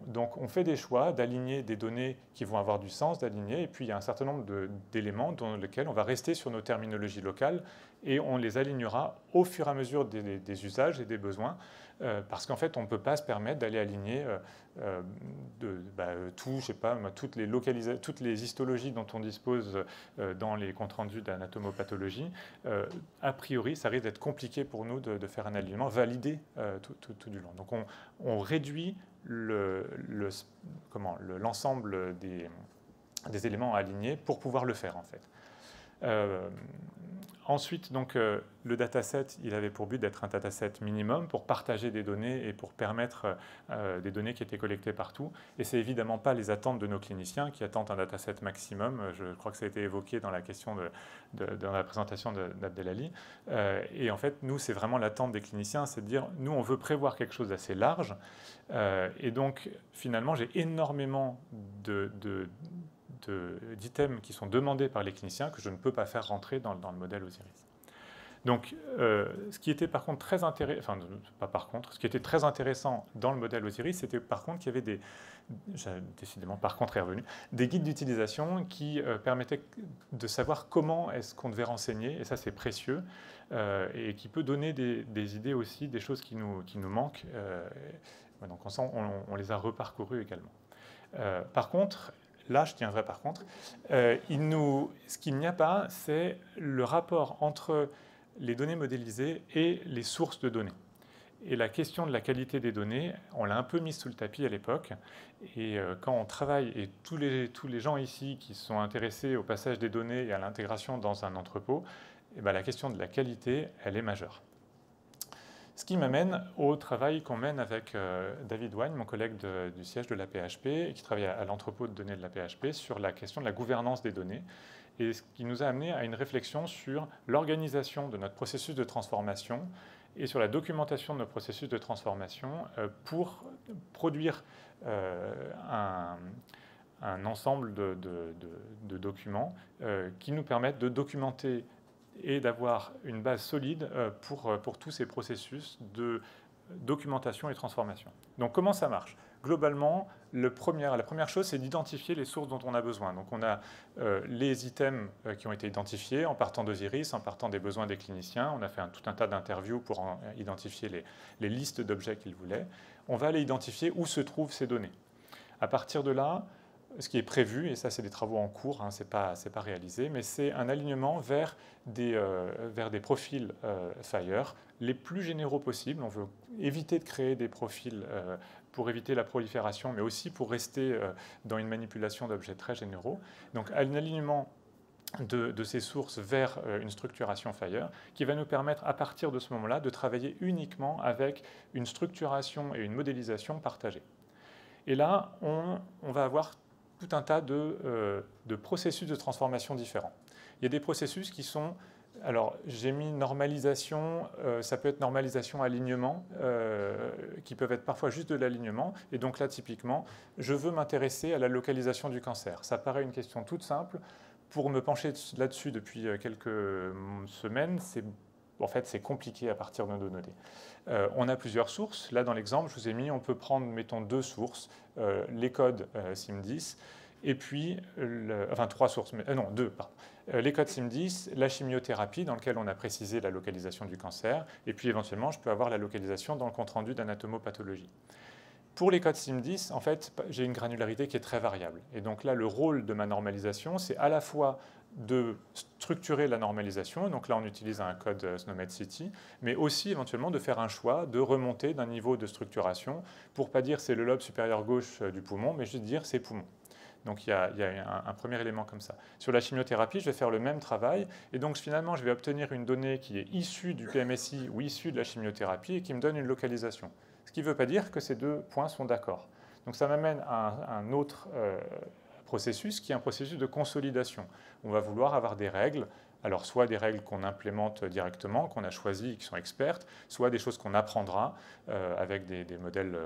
Donc on fait des choix d'aligner des données qui vont avoir du sens d'aligner, et puis il y a un certain nombre d'éléments dans lesquels on va rester sur nos terminologies locales et on les alignera au fur et à mesure des usages et des besoins, parce qu'en fait on ne peut pas se permettre d'aller aligner toutes les histologies dont on dispose dans les comptes rendus d'anatomopathologie. A priori, ça risque d'être compliqué pour nous de faire un alignement validé tout du long. Donc on réduit l'ensemble des éléments à aligner pour pouvoir le faire en fait. Ensuite, donc, le dataset, il avait pour but d'être un dataset minimum pour partager des données et pour permettre des données qui étaient collectées partout. Et ce n'est évidemment pas les attentes de nos cliniciens qui attendent un dataset maximum. Je crois que ça a été évoqué dans la question dans la présentation d'Abdelali. Et en fait, nous, c'est vraiment l'attente des cliniciens, c'est de dire, nous, on veut prévoir quelque chose d'assez large. Et donc, finalement, j'ai énormément d'items qui sont demandés par les cliniciens que je ne peux pas faire rentrer dans le modèle Osiris. Donc, ce qui était par contre très intéressant, enfin, pas par contre, ce qui était très intéressant dans le modèle Osiris, c'était par contre qu'il y avait décidément, par contre est revenu, des guides d'utilisation qui permettaient de savoir comment est-ce qu'on devait renseigner, et ça c'est précieux, et qui peut donner des idées aussi, des choses qui nous manquent. Donc on les a reparcourus également. Par contre, là, je tiens vrai par contre, ce qu'il n'y a pas, c'est le rapport entre les données modélisées et les sources de données. Et la question de la qualité des données, on l'a un peu mise sous le tapis à l'époque. Et quand on travaille, et tous les gens ici qui sont intéressés au passage des données et à l'intégration dans un entrepôt, eh bien, la question de la qualité, elle est majeure. Ce qui m'amène au travail qu'on mène avec David Wagne, mon collègue du siège de la PHP, et qui travaille à l'entrepôt de données de la PHP, sur la question de la gouvernance des données, et ce qui nous a amené à une réflexion sur l'organisation de notre processus de transformation et sur la documentation de nos processus de transformation pour produire un ensemble de documents qui nous permettent de documenter et d'avoir une base solide pour tous ces processus de documentation et transformation. Donc comment ça marche ? Globalement, la première chose, c'est d'identifier les sources dont on a besoin. Donc on a les items qui ont été identifiés en partant d'Osiris, en partant des besoins des cliniciens. On a fait tout un tas d'interviews pour identifier les listes d'objets qu'ils voulaient. On va aller identifier où se trouvent ces données. À partir de là, ce qui est prévu, et ça c'est des travaux en cours, hein, c'est pas réalisé, mais c'est un alignement vers des profils FHIR les plus généraux possibles. On veut éviter de créer des profils pour éviter la prolifération, mais aussi pour rester dans une manipulation d'objets très généraux. Donc un alignement de ces sources vers une structuration FHIR qui va nous permettre à partir de ce moment-là de travailler uniquement avec une structuration et une modélisation partagées. Et là, on va avoir tout un tas de processus de transformation différents. Il y a des processus qui sont... Alors, j'ai mis normalisation, ça peut être normalisation alignement, qui peuvent être parfois juste de l'alignement. Et donc là, typiquement, je veux m'intéresser à la localisation du cancer. Ça paraît une question toute simple. Pour me pencher là-dessus depuis quelques semaines, en fait, c'est compliqué à partir de nos données. On a plusieurs sources. Là, dans l'exemple, je vous ai mis, on peut prendre, mettons, 2 sources, les codes SIM10, et puis, enfin 3 sources, mais non, 2, pardon. Les codes SIM10, la chimiothérapie, dans lequel on a précisé la localisation du cancer, et puis éventuellement, je peux avoir la localisation dans le compte-rendu d'anatomopathologie. Pour les codes SIM10, en fait, j'ai une granularité qui est très variable. Et donc là, le rôle de ma normalisation, c'est à la fois de structurer la normalisation, donc là on utilise un code SNOMED-CT, mais aussi éventuellement de faire un choix de remonter d'un niveau de structuration pour ne pas dire c'est le lobe supérieur gauche du poumon, mais juste dire c'est poumon. Donc il y a un premier élément comme ça. Sur la chimiothérapie, je vais faire le même travail, et donc finalement je vais obtenir une donnée qui est issue du PMSI ou issue de la chimiothérapie et qui me donne une localisation. Ce qui ne veut pas dire que ces 2 points sont d'accord. Donc ça m'amène à un autre processus qui est un processus de consolidation. On va vouloir avoir des règles, alors soit des règles qu'on implémente directement, qu'on a choisies et qui sont expertes, soit des choses qu'on apprendra avec des modèles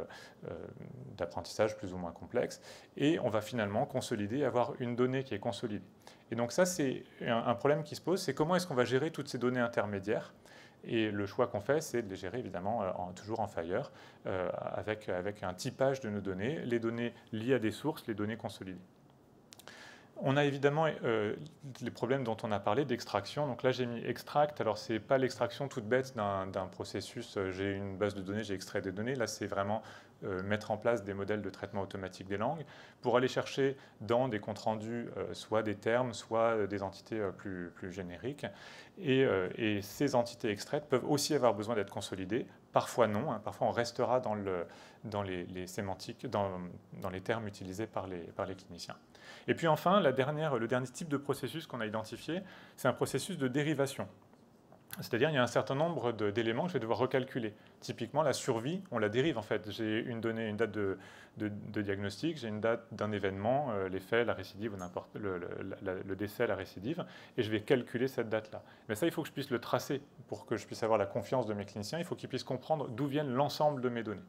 d'apprentissage plus ou moins complexes, et on va finalement consolider et avoir une donnée qui est consolidée. Et donc ça, c'est un problème qui se pose, c'est comment est-ce qu'on va gérer toutes ces données intermédiaires. Et le choix qu'on fait, c'est de les gérer évidemment toujours en FHIR, avec un typage de nos données, les données liées à des sources, les données consolidées. On a évidemment les problèmes dont on a parlé d'extraction. Donc là, j'ai mis extract. Alors, ce n'est pas l'extraction toute bête d'un processus. J'ai une base de données, j'ai extrait des données. Là, c'est vraiment mettre en place des modèles de traitement automatique des langues pour aller chercher dans des comptes rendus soit des termes, soit des entités plus génériques. Et ces entités extraites peuvent aussi avoir besoin d'être consolidées. Parfois non. Hein. Parfois, on restera dans les sémantiques, dans les termes utilisés par les cliniciens. Et puis enfin, le dernier type de processus qu'on a identifié, c'est un processus de dérivation. C'est-à-dire, il y a un certain nombre d'éléments que je vais devoir recalculer. Typiquement, la survie, on la dérive en fait. J'ai une donnée, une date de diagnostic, j'ai une date d'un événement, l'effet, la récidive ou n'importe le décès, la récidive, et je vais calculer cette date-là. Mais ça, il faut que je puisse le tracer pour que je puisse avoir la confiance de mes cliniciens. Il faut qu'ils puissent comprendre d'où viennent l'ensemble de mes données.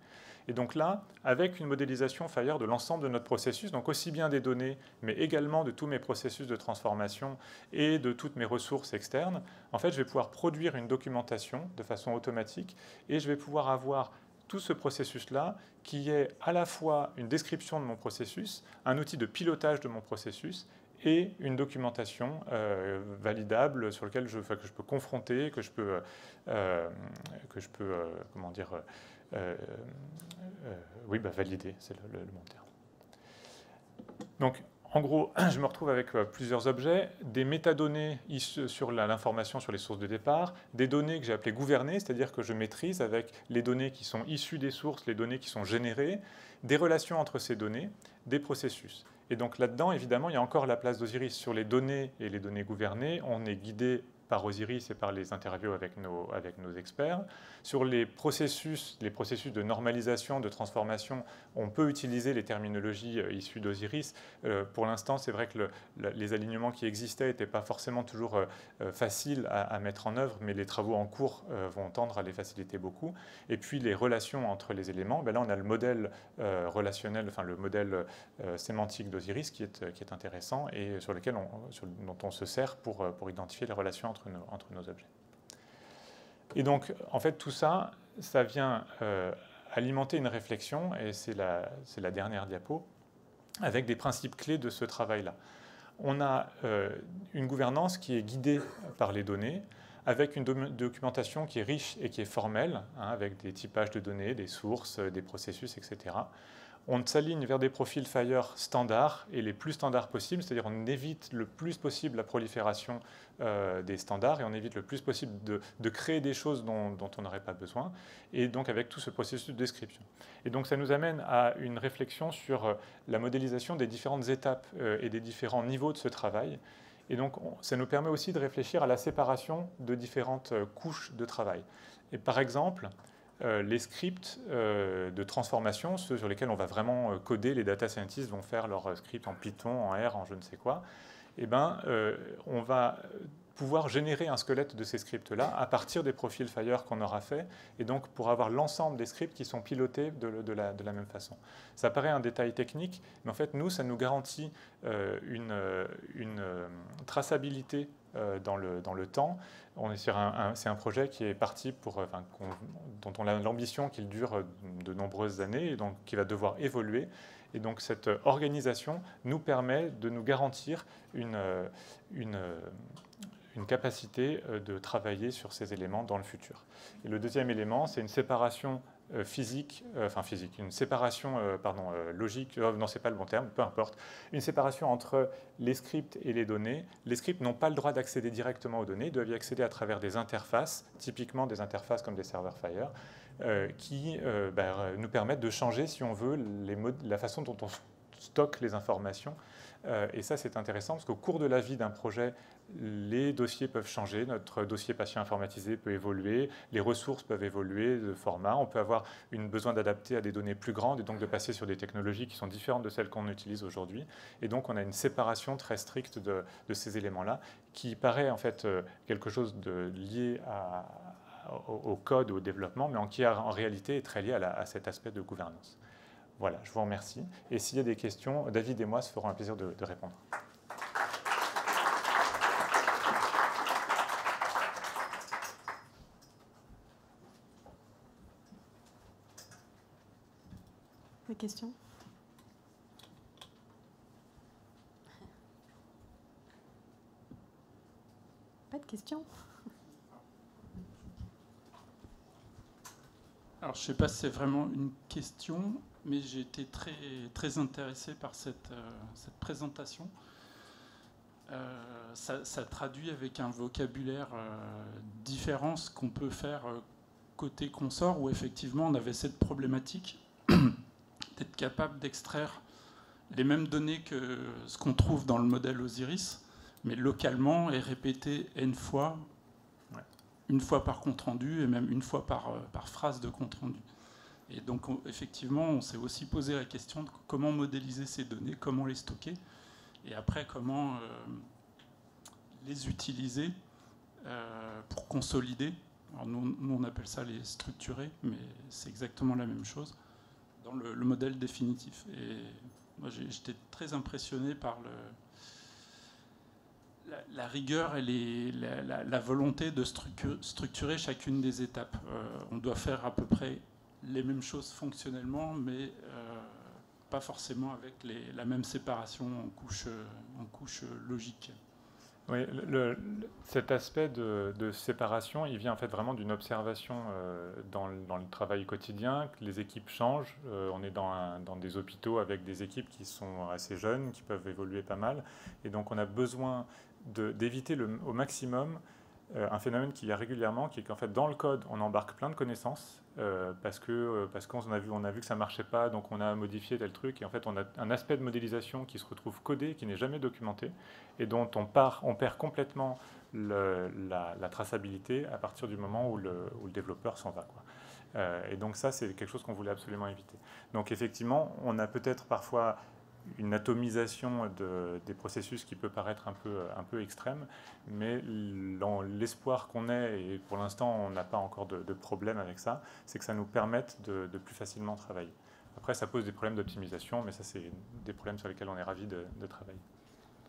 Et donc là, avec une modélisation FHIR de l'ensemble de notre processus, donc aussi bien des données, mais également de tous mes processus de transformation et de toutes mes ressources externes, en fait, je vais pouvoir produire une documentation de façon automatique et je vais pouvoir avoir tout ce processus-là qui est à la fois une description de mon processus, un outil de pilotage de mon processus et une documentation validable sur laquelle que je peux confronter, que je peux comment dire, oui, valider, c'est le bon terme. Donc, en gros, je me retrouve avec plusieurs objets, des métadonnées sur l'information sur les sources de départ, des données que j'ai appelées gouvernées, c'est-à-dire que je maîtrise avec les données qui sont issues des sources, les données qui sont générées, des relations entre ces données, des processus. Et donc là-dedans, évidemment, il y a encore la place d'Osiris. Sur les données et les données gouvernées, on est guidé par Osiris et par les interviews avec nos experts. Sur les processus de normalisation, de transformation, on peut utiliser les terminologies issues d'Osiris. Pour l'instant, c'est vrai que les alignements qui existaient n'étaient pas forcément toujours faciles à mettre en œuvre, mais les travaux en cours vont tendre à les faciliter beaucoup. Et puis les relations entre les éléments, là on a le modèle relationnel, enfin le modèle sémantique d'Osiris qui est intéressant et sur lequel dont on se sert pour identifier les relations entre nos objets. Et donc, en fait, tout ça, ça vient alimenter une réflexion, et c'est la dernière diapo, avec des principes clés de ce travail-là. On a une gouvernance qui est guidée par les données, avec une documentation qui est riche et qui est formelle, hein, avec des typages de données, des sources, des processus, etc. On s'aligne vers des profils FHIR standards et les plus standards possibles, c'est-à-dire on évite le plus possible la prolifération des standards et on évite le plus possible de créer des choses dont on n'aurait pas besoin, et donc avec tout ce processus de description. Et donc ça nous amène à une réflexion sur la modélisation des différentes étapes et des différents niveaux de ce travail. Et donc ça nous permet aussi de réfléchir à la séparation de différentes couches de travail. Et par exemple, les scripts de transformation, ceux sur lesquels on va vraiment coder, les data scientists vont faire leurs scripts en Python, en R, en je ne sais quoi, eh ben, on va pouvoir générer un squelette de ces scripts-là à partir des profils FHIR qu'on aura fait, et donc pour avoir l'ensemble des scripts qui sont pilotés de la même façon. Ça paraît un détail technique, mais en fait, nous, ça nous garantit une traçabilité dans le temps. On est sur c'est un projet qui est parti dont on a l'ambition qu'il dure de nombreuses années et donc qui va devoir évoluer. Et donc cette organisation nous permet de nous garantir une capacité de travailler sur ces éléments dans le futur. Et le deuxième élément, c'est une séparation une séparation logique, non, c'est pas le bon terme, peu importe, une séparation entre les scripts et les données. Les scripts n'ont pas le droit d'accéder directement aux données, ils doivent y accéder à travers des interfaces, typiquement des interfaces comme des serveurs Fire, qui nous permettent de changer, si on veut, la façon dont on stocke les informations. Et ça, c'est intéressant parce qu'au cours de la vie d'un projet, les dossiers peuvent changer, notre dossier patient informatisé peut évoluer, les ressources peuvent évoluer de format, on peut avoir besoin d'adapter à des données plus grandes et donc de passer sur des technologies qui sont différentes de celles qu'on utilise aujourd'hui. Et donc on a une séparation très stricte de ces éléments-là qui paraît en fait quelque chose de lié au code, au développement, mais qui en réalité est très lié à cet aspect de gouvernance. Voilà, je vous remercie. Et s'il y a des questions, David et moi se ferons un plaisir de répondre. Des questions? Pas de questions? Alors, je ne sais pas si c'est vraiment une question, mais j'ai été très, très intéressé par cette présentation. Ça traduit avec un vocabulaire différent ce qu'on peut faire côté consort, où effectivement on avait cette problématique d'être capable d'extraire les mêmes données que ce qu'on trouve dans le modèle Osiris, mais localement et répété N fois, une fois par compte-rendu et même une fois par phrase de compte-rendu. Et donc, effectivement, on s'est aussi posé la question de comment modéliser ces données, comment les stocker, et après, comment les utiliser pour consolider. Alors, nous, on appelle ça les structurer, mais c'est exactement la même chose dans le modèle définitif. Et moi, j'étais très impressionné par la rigueur et la volonté de structurer chacune des étapes. On doit faire à peu près les mêmes choses fonctionnellement, mais pas forcément avec la même séparation en couche logique. Oui, cet aspect de séparation, il vient en fait vraiment d'une observation dans le travail quotidien. Les équipes changent. On est dans des hôpitaux avec des équipes qui sont assez jeunes, qui peuvent évoluer pas mal. Et donc on a besoin d'éviter au maximum un phénomène qu'il y a régulièrement, qui est qu'en fait dans le code, on embarque plein de connaissances parce qu'on a vu que ça ne marchait pas, donc on a modifié tel truc. Et en fait, on a un aspect de modélisation qui se retrouve codé, qui n'est jamais documenté, et dont on perd complètement la traçabilité à partir du moment où le développeur s'en va, quoi. Et donc ça, c'est quelque chose qu'on voulait absolument éviter. Donc effectivement, on a peut-être parfois une atomisation des processus qui peut paraître un peu extrême, mais l'espoir qu'on ait, et pour l'instant on n'a pas encore de problème avec ça, c'est que ça nous permette de plus facilement travailler. Après, ça pose des problèmes d'optimisation, mais ça, c'est des problèmes sur lesquels on est ravis de travailler.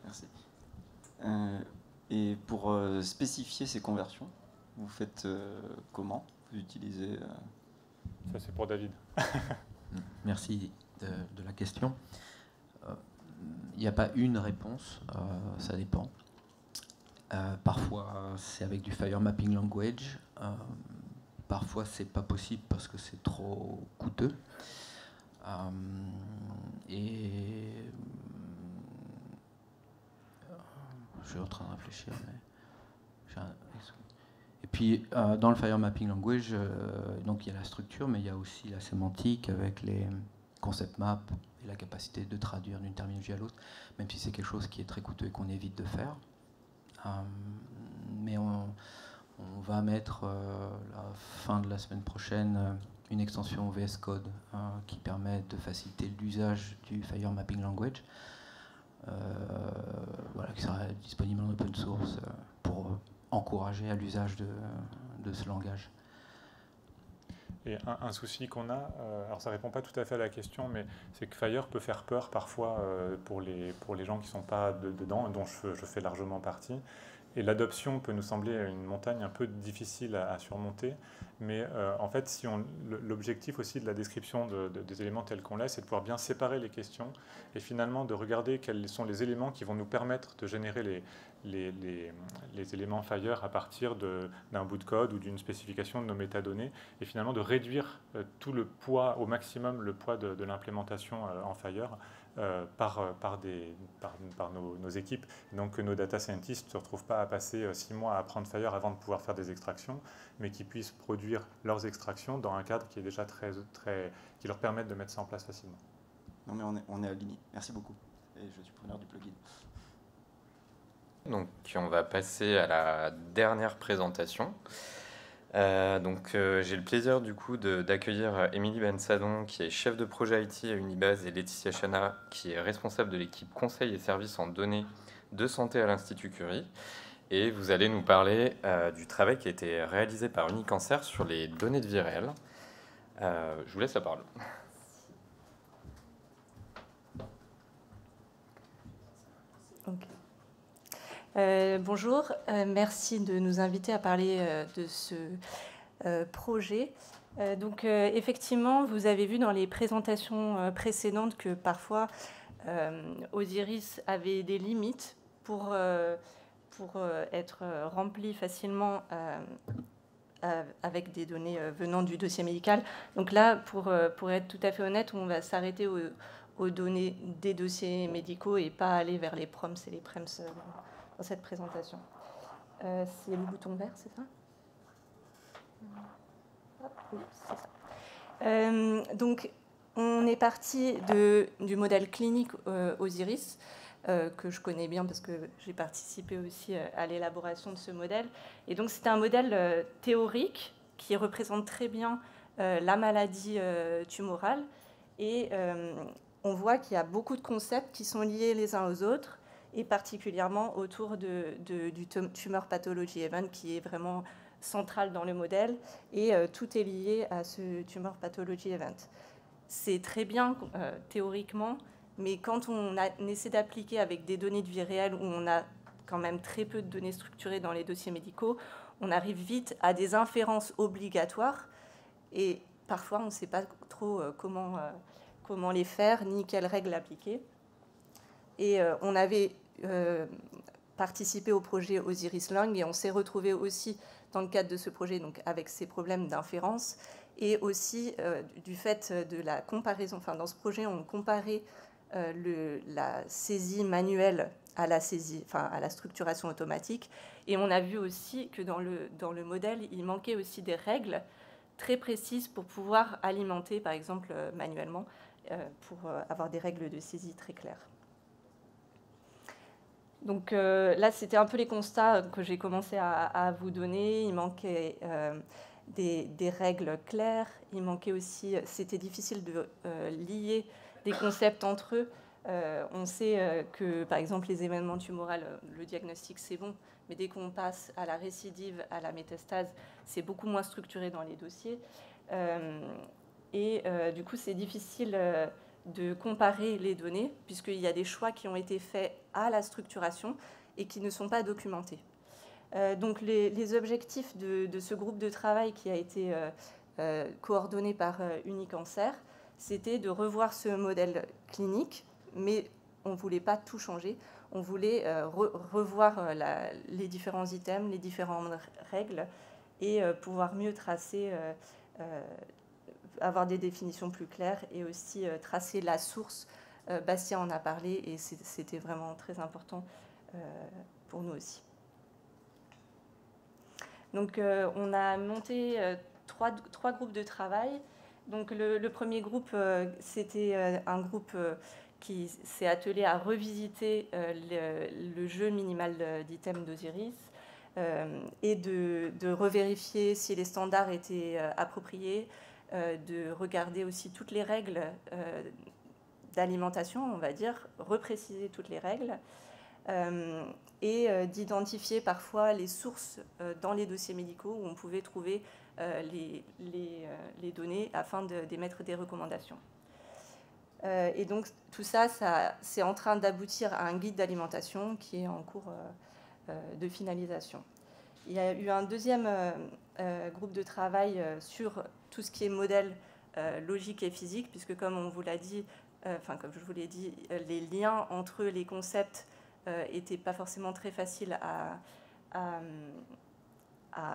Merci. Et pour spécifier ces conversions, vous faites comment? Vous utilisez... Ça, c'est pour David. Merci de la question. Il n'y a pas une réponse, ça dépend. Parfois, c'est avec du Fire Mapping Language. Parfois, c'est pas possible parce que c'est trop coûteux. Et je suis en train de réfléchir. Et puis, dans le Fire Mapping Language, donc il y a la structure, mais il y a aussi la sémantique avec les concept maps et la capacité de traduire d'une terminologie à l'autre, même si c'est quelque chose qui est très coûteux et qu'on évite de faire. Mais on va mettre la fin de la semaine prochaine une extension VS Code qui permet de faciliter l'usage du Fire Mapping Language, qui sera disponible en open source pour encourager à l'usage de ce langage. Et un souci qu'on a, alors ça ne répond pas tout à fait à la question, mais c'est que Fire peut faire peur parfois pour les gens qui ne sont pas dedans, dont je fais largement partie. Et l'adoption peut nous sembler une montagne un peu difficile à surmonter, mais en fait, si l'objectif aussi de la description des éléments tels qu'on l'est, c'est de pouvoir bien séparer les questions et finalement de regarder quels sont les éléments qui vont nous permettre de générer les éléments FHIR à partir d'un bout de code ou d'une spécification de nos métadonnées, et finalement de réduire tout le poids, au maximum le poids de l'implémentation en FHIR par nos équipes. Donc que nos data scientists ne se retrouvent pas à passer 6 mois à apprendre FHIR avant de pouvoir faire des extractions, mais qui puissent produire leurs extractions dans un cadre qui est déjà qui leur permette de mettre ça en place facilement. Non mais on est aligné. Merci beaucoup. Et je suis preneur du plugin. Donc on va passer à la dernière présentation. J'ai le plaisir du coup d'accueillir Émilie Bensadon, qui est chef de projet IT à Unibase, et Laetitia Chana, qui est responsable de l'équipe conseil et services en données de santé à l'Institut Curie. Et vous allez nous parler du travail qui a été réalisé par Unicancer sur les données de vie réelle. Je vous laisse la parole. Bonjour, merci de nous inviter à parler de ce projet. Effectivement, vous avez vu dans les présentations précédentes que parfois Osiris avait des limites pour être rempli facilement avec des données venant du dossier médical. Donc là, pour être tout à fait honnête, on va s'arrêter aux données des dossiers médicaux et pas aller vers les proms et les prems dans cette présentation. C'est le bouton vert, c'est ça? Oui, c'est ça. Donc, on est parti du modèle clinique Osiris, que je connais bien parce que j'ai participé aussi à l'élaboration de ce modèle. Et donc, c'est un modèle théorique qui représente très bien la maladie tumorale. Et on voit qu'il y a beaucoup de concepts qui sont liés les uns aux autres, et particulièrement autour du Tumor Pathology Event, qui est vraiment central dans le modèle, et tout est lié à ce Tumor Pathology Event. C'est très bien théoriquement, mais quand on essaie d'appliquer avec des données de vie réelle, où on a quand même très peu de données structurées dans les dossiers médicaux, on arrive vite à des inférences obligatoires, et parfois on ne sait pas trop comment les faire, ni quelles règles appliquer. Et on avait participé au projet Osiris Lung, et on s'est retrouvé aussi dans le cadre de ce projet donc avec ces problèmes d'inférence, et aussi du fait de la comparaison. Enfin, dans ce projet, on comparait la saisie manuelle à la saisie, enfin à la structuration automatique, et on a vu aussi que dans le modèle, il manquait aussi des règles très précises pour pouvoir alimenter, par exemple manuellement, pour avoir des règles de saisie très claires. Donc là, c'était un peu les constats que j'ai commencé à vous donner. Il manquait des règles claires. Il manquait aussi, c'était difficile de lier des concepts entre eux. On sait que, par exemple, les événements tumoraux, le diagnostic, c'est bon. Mais dès qu'on passe à la récidive, à la métastase, c'est beaucoup moins structuré dans les dossiers. Du coup, c'est difficile de comparer les données, puisqu'il y a des choix qui ont été faits à la structuration et qui ne sont pas documentés. Donc les objectifs de ce groupe de travail qui a été coordonné par Unicancer, c'était de revoir ce modèle clinique, mais on ne voulait pas tout changer. On voulait revoir les différents items, les différentes règles, et pouvoir mieux tracer, avoir des définitions plus claires, et aussi tracer la source. Bastien en a parlé, et c'était vraiment très important pour nous aussi. Donc on a monté trois groupes de travail. Donc le premier groupe, c'était un groupe qui s'est attelé à revisiter le jeu minimal d'items d'Osiris, et de revérifier si les standards étaient appropriés, de regarder aussi toutes les règles d'alimentation, on va dire, repréciser toutes les règles, et d'identifier parfois les sources dans les dossiers médicaux où on pouvait trouver les données afin d'émettre des recommandations. Et donc tout ça, c'est en train d'aboutir à un guide d'alimentation qui est en cours de finalisation. Il y a eu un deuxième groupe de travail sur tout ce qui est modèle logique et physique, puisque comme on vous l'a dit, comme je vous l'ai dit, les liens entre les concepts n'étaient pas forcément très faciles à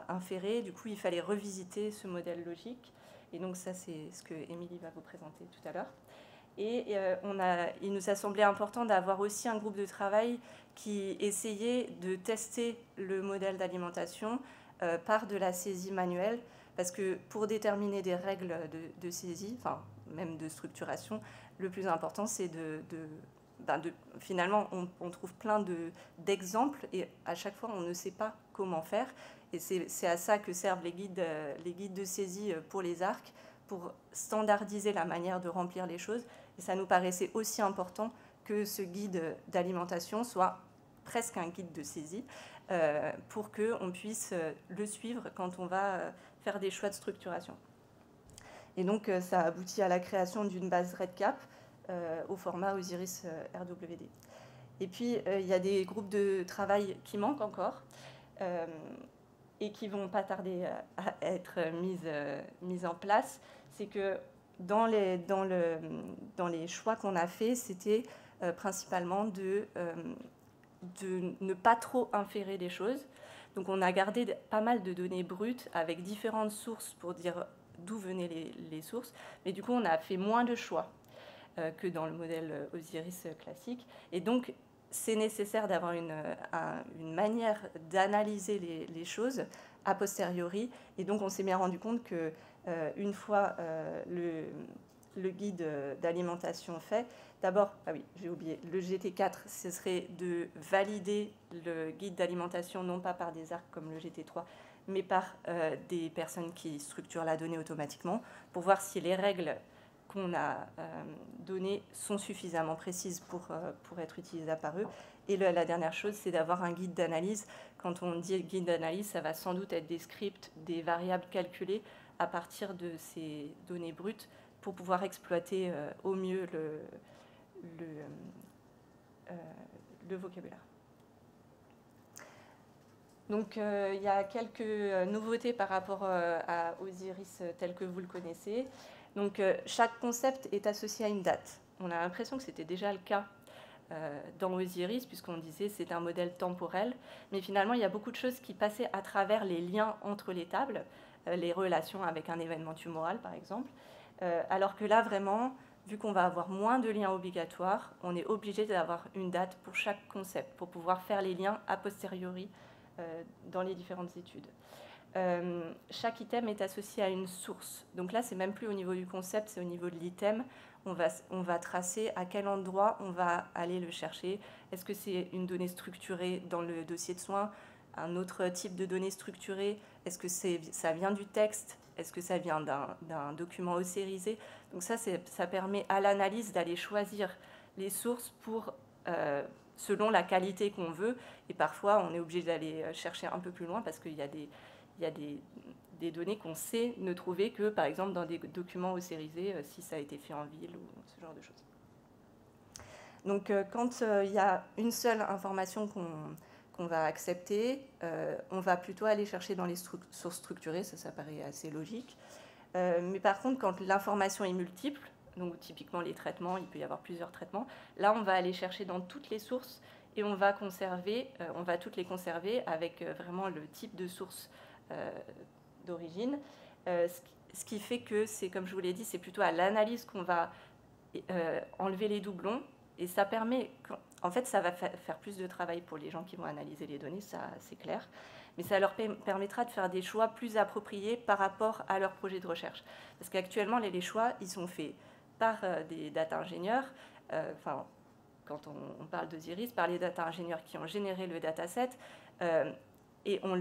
inférer. Du coup, il fallait revisiter ce modèle logique. Et donc ça, c'est ce que Émilie va vous présenter tout à l'heure. Et il nous a semblé important d'avoir aussi un groupe de travail qui essayait de tester le modèle d'alimentation par de la saisie manuelle, parce que pour déterminer des règles de saisie, enfin même de structuration, le plus important c'est finalement on trouve plein d'exemples et à chaque fois on ne sait pas comment faire, et c'est à ça que servent les guides de saisie pour les arcs, pour standardiser la manière de remplir les choses. Et ça nous paraissait aussi important que ce guide d'alimentation soit presque un guide de saisie pour qu'on puisse le suivre quand on va faire des choix de structuration. Et donc, ça aboutit à la création d'une base REDCap au format Osiris RWD. Et puis, il y a des groupes de travail qui manquent encore et qui ne vont pas tarder à être mises en place. C'est que dans les choix qu'on a faits, c'était principalement de ne pas trop inférer les choses. Donc on a gardé pas mal de données brutes avec différentes sources pour dire d'où venaient les sources. Mais du coup, on a fait moins de choix que dans le modèle Osiris classique. Et donc, c'est nécessaire d'avoir une manière d'analyser les choses a posteriori. Et donc, on s'est bien rendu compte que une fois le guide d'alimentation fait, d'abord, ah oui, j'ai oublié, le GT4, ce serait de valider le guide d'alimentation non pas par des arcs comme le GT3, mais par des personnes qui structurent la donnée automatiquement pour voir si les règles qu'on a données sont suffisamment précises pour être utilisables par eux. Et la dernière chose, c'est d'avoir un guide d'analyse. Quand on dit guide d'analyse, ça va sans doute être des scripts, des variables calculées à partir de ces données brutes pour pouvoir exploiter au mieux le vocabulaire. Donc, il y a quelques nouveautés par rapport à Osiris tel que vous le connaissez. Donc, chaque concept est associé à une date. On a l'impression que c'était déjà le cas dans Osiris, puisqu'on disait c'est un modèle temporel. Mais finalement, il y a beaucoup de choses qui passaient à travers les liens entre les tables, les relations avec un événement tumoral, par exemple. Alors que là, vraiment, vu qu'on va avoir moins de liens obligatoires, on est obligé d'avoir une date pour chaque concept, pour pouvoir faire les liens a posteriori dans les différentes études. Chaque item est associé à une source. Donc là, c'est même plus au niveau du concept, c'est au niveau de l'item. On va tracer à quel endroit on va aller le chercher. Est-ce que c'est une donnée structurée dans le dossier de soins, un autre type de données structurées? Est-ce que ça vient du texte? Est-ce que ça vient d'un document ossérisé? Donc ça permet à l'analyse d'aller choisir les sources selon la qualité qu'on veut. Et parfois, on est obligé d'aller chercher un peu plus loin parce qu'il y a des données qu'on sait ne trouver que, par exemple, dans des documents ossérisés, si ça a été fait en ville ou ce genre de choses. Donc, quand il y a une seule information qu'on va accepter, on va plutôt aller chercher dans les sources structurées, ça paraît assez logique. Mais par contre, quand l'information est multiple, donc typiquement les traitements, il peut y avoir plusieurs traitements, là on va aller chercher dans toutes les sources et on va toutes les conserver avec vraiment le type de source d'origine. Ce qui fait que, comme je vous l'ai dit, c'est plutôt à l'analyse qu'on va enlever les doublons. Et ça permet, en fait, ça va faire plus de travail pour les gens qui vont analyser les données, ça c'est clair, mais ça leur permettra de faire des choix plus appropriés par rapport à leur projet de recherche. Parce qu'actuellement, les choix, ils sont faits par des data ingénieurs, quand on parle d'Osiris, par les data ingénieurs qui ont généré le dataset, et on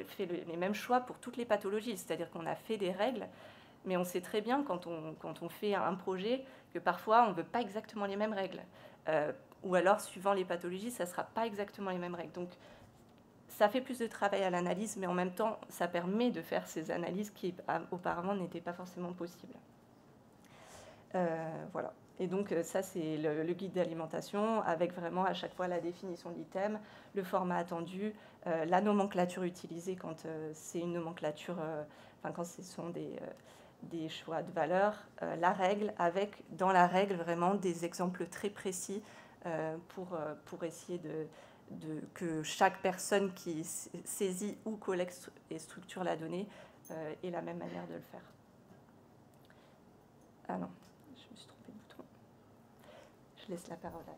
fait les mêmes choix pour toutes les pathologies, c'est-à-dire qu'on a fait des règles, mais on sait très bien quand on fait un projet que parfois on ne veut pas exactement les mêmes règles. Ou alors, suivant les pathologies, ça ne sera pas exactement les mêmes règles. Donc, ça fait plus de travail à l'analyse, mais en même temps, ça permet de faire ces analyses qui auparavant n'étaient pas forcément possibles. Voilà. Et donc ça, c'est le guide d'alimentation avec vraiment à chaque fois la définition de l'item, le format attendu, la nomenclature utilisée quand c'est une nomenclature, quand ce sont des choix de valeurs, la règle avec dans la règle vraiment des exemples très précis pour essayer que chaque personne qui saisit ou collecte et structure la donnée ait la même manière de le faire. Ah non, je me suis trompée de bouton. Je laisse la parole à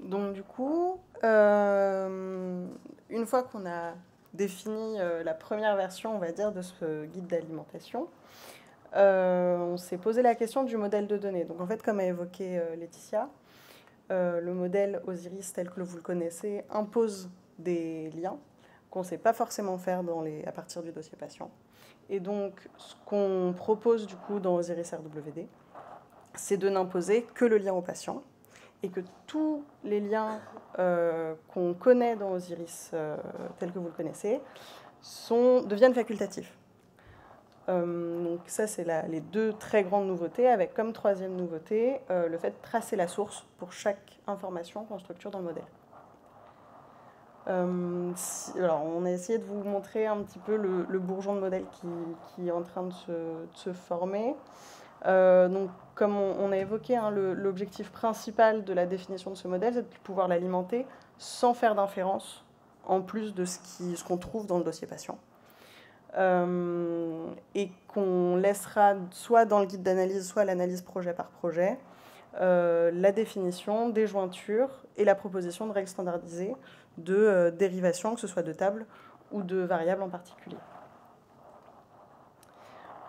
vous. Donc du coup, une fois qu'on a défini la première version, on va dire, de ce guide d'alimentation, on s'est posé la question du modèle de données. Donc en fait, comme a évoqué Laetitia, le modèle Osiris tel que vous le connaissez impose des liens qu'on ne sait pas forcément faire à partir du dossier patient. Et donc, ce qu'on propose du coup dans Osiris RWD, c'est de n'imposer que le lien au patient et que tous les liens qu'on connaît dans Osiris tel que vous le connaissez deviennent facultatifs. Donc ça, c'est les deux très grandes nouveautés, avec comme troisième nouveauté le fait de tracer la source pour chaque information qu'on structure dans le modèle. Alors, on a essayé de vous montrer un petit peu le bourgeon de modèle qui est en train de se former. Donc, comme on a évoqué, hein, l'objectif principal de la définition de ce modèle, c'est de pouvoir l'alimenter sans faire d'inférence, en plus de ce qu'on trouve dans le dossier patient. Et qu'on laissera soit dans le guide d'analyse, soit l'analyse projet par projet, la définition des jointures et la proposition de règles standardisées de dérivation, que ce soit de tables ou de variables en particulier.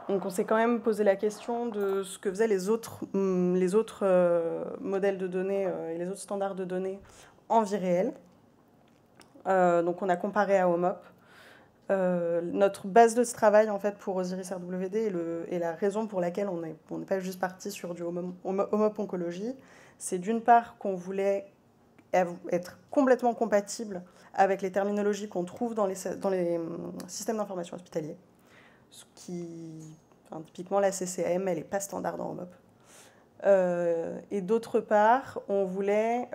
Donc on s'est quand même posé la question de ce que faisaient les autres modèles de données et les autres standards de données en vie réelle. Donc on a comparé à OMOP. Notre base de ce travail en fait, pour Osiris RWD et la raison pour laquelle on n'est pas juste parti sur du OMOP oncologie, c'est d'une part qu'on voulait être complètement compatible avec les terminologies qu'on trouve dans les systèmes d'information hospitaliers. Typiquement, la CCAM, elle n'est pas standard dans OMOP. Et d'autre part, on voulait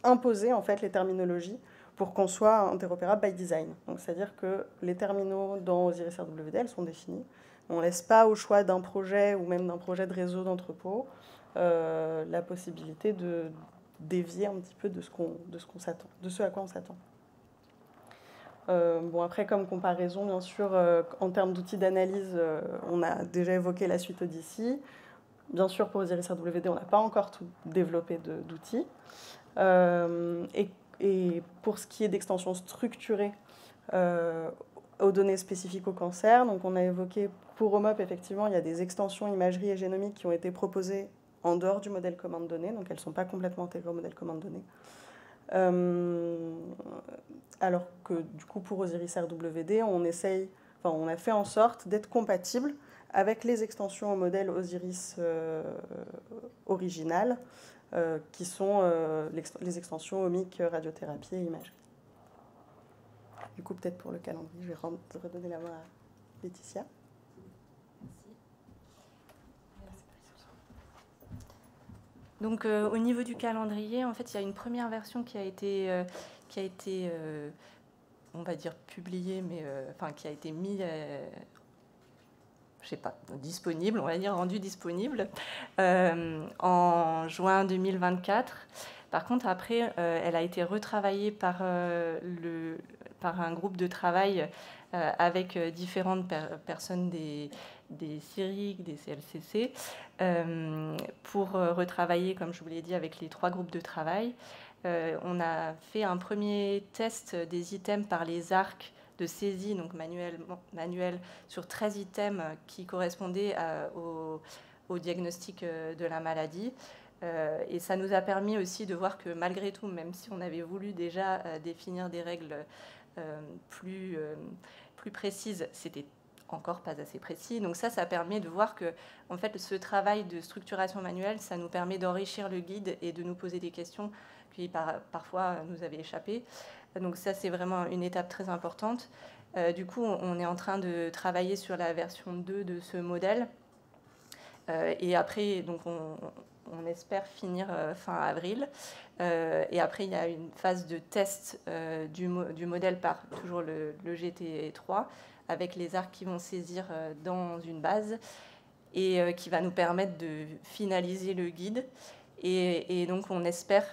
imposer en fait, les terminologies pour qu'on soit interopérable by design. C'est-à-dire que les terminaux dans Osiris RWD, elles sont définis. On ne laisse pas au choix d'un projet ou même d'un projet de réseau d'entrepôt la possibilité de dévier un petit peu de ce à quoi on s'attend. Après, comme comparaison, bien sûr, en termes d'outils d'analyse, on a déjà évoqué la suite Odyssey. Bien sûr, pour Osiris RWD, on n'a pas encore tout développé d'outils. Et pour ce qui est d'extensions structurées aux données spécifiques au cancer, donc on a évoqué pour OMOP, effectivement, il y a des extensions imagerie et génomique qui ont été proposées en dehors du modèle commande donnée, donc elles ne sont pas complètement intégrées au modèle commande donnée. Alors que du coup pour Osiris RWD, on a fait en sorte d'être compatible avec les extensions au modèle Osiris original, qui sont les extensions omiques, radiothérapie et imagerie. Du coup, peut-être pour le calendrier, je vais redonner la main à Laetitia. Donc, au niveau du calendrier, en fait, il y a une première version qui a été on va dire publiée, mais qui a été mise, disponible, on va dire rendue disponible en juin 2024. Par contre, après, elle a été retravaillée par un groupe de travail avec différentes personnes des CIRIC, des CLCC, pour retravailler, comme je vous l'ai dit, avec les 3 groupes de travail. On a fait un premier test des items par les arcs de saisie, donc manuel sur 13 items qui correspondaient au diagnostic de la maladie. Et ça nous a permis aussi de voir que malgré tout, même si on avait voulu déjà définir des règles plus précises, c'était encore pas assez précis. Donc ça permet de voir que en fait, ce travail de structuration manuelle, ça nous permet d'enrichir le guide et de nous poser des questions qui parfois nous avaient échappé. Donc ça, c'est vraiment une étape très importante. Du coup, on est en train de travailler sur la version 2 de ce modèle. Et après, donc on espère finir fin avril. Et après, il y a une phase de test du modèle par toujours le GT3, avec les arcs qui vont saisir dans une base et qui va nous permettre de finaliser le guide. Et donc, on espère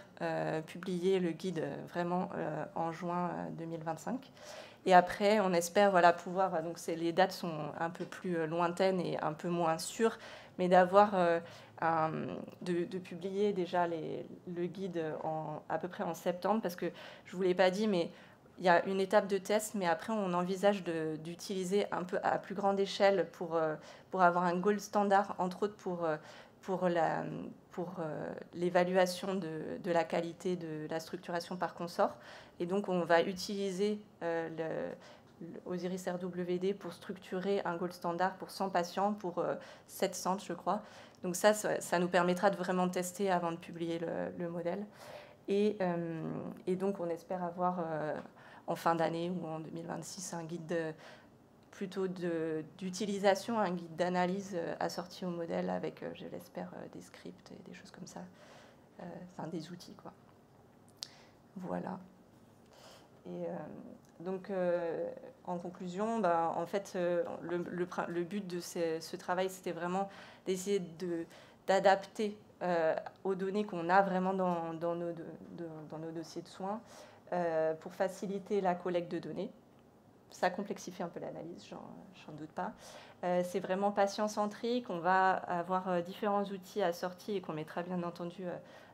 publier le guide vraiment en juin 2025. Et après, on espère pouvoir... Donc, les dates sont un peu plus lointaines et un peu moins sûres, mais d'avoir... de publier déjà le guide à peu près en septembre, parce que je ne vous l'ai pas dit, mais il y a une étape de test, mais après on envisage d'utiliser un peu à plus grande échelle pour avoir un gold standard, entre autres pour l'évaluation de la qualité de la structuration par consort. Et donc on va utiliser Osiris RWD pour structurer un gold standard pour 100 patients, pour 7 centres, je crois. Donc ça nous permettra de vraiment tester avant de publier le modèle. Et donc, on espère avoir en fin d'année ou en 2026 un guide plutôt d'utilisation, un guide d'analyse assorti au modèle avec, je l'espère, des scripts et des choses comme ça. Enfin, des outils, quoi. Voilà. Et donc, en conclusion, en fait, le but de ce travail, c'était vraiment d'essayer d'adapter aux données qu'on a vraiment dans nos dossiers de soins pour faciliter la collecte de données. Ça complexifie un peu l'analyse, j'en doute pas. C'est vraiment patient-centrique. On va avoir différents outils assortis et qu'on mettra bien entendu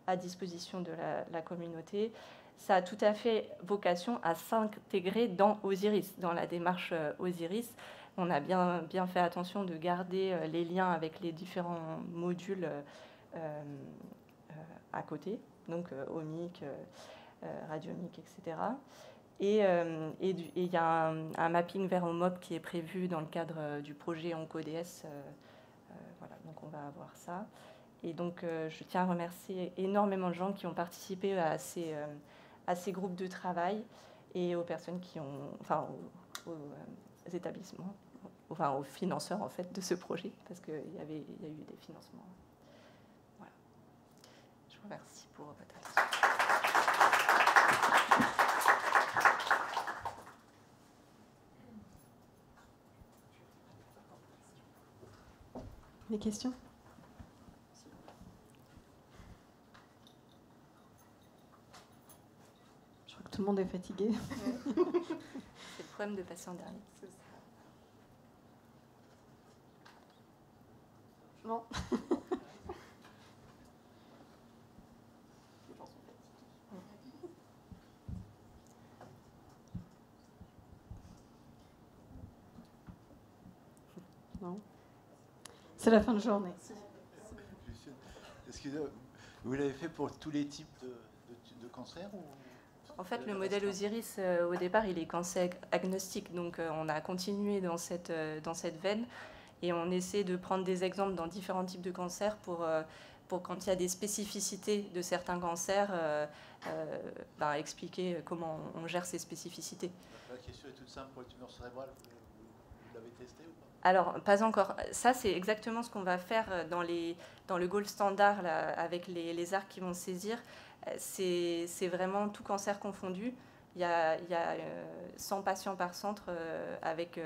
à disposition de la communauté. Ça a tout à fait vocation à s'intégrer dans Osiris, dans la démarche Osiris. On a bien fait attention de garder les liens avec les différents modules à côté, donc omic, radiomic, etc. Et il y a un mapping vers OMOP qui est prévu dans le cadre du projet OncoDS. Voilà, donc on va avoir ça. Et donc je tiens à remercier énormément de gens qui ont participé à ces groupes de travail et aux personnes qui ont, enfin aux établissements, enfin aux financeurs en fait de ce projet, parce qu'il y a eu des financements. Voilà. Je vous remercie pour votre attention. Des questions ? Je crois que tout le monde est fatigué. C'est le problème de passer en dernier. Non. Non. C'est la fin de journée. Est-ce que vous l'avez fait pour tous les types de cancers ou... En fait, le modèle Osiris, au départ, il est cancer agnostique. Donc, on a continué dans cette veine et on essaie de prendre des exemples dans différents types de cancers pour quand il y a des spécificités de certains cancers, expliquer comment on gère ces spécificités. La question est toute simple pour le tumeur cérébrale. Vous l'avez testé ou pas ? Alors, pas encore. Ça, c'est exactement ce qu'on va faire dans le gold standard là, avec les arcs qui vont saisir. C'est vraiment tout cancer confondu. Il y a 100 patients par centre avec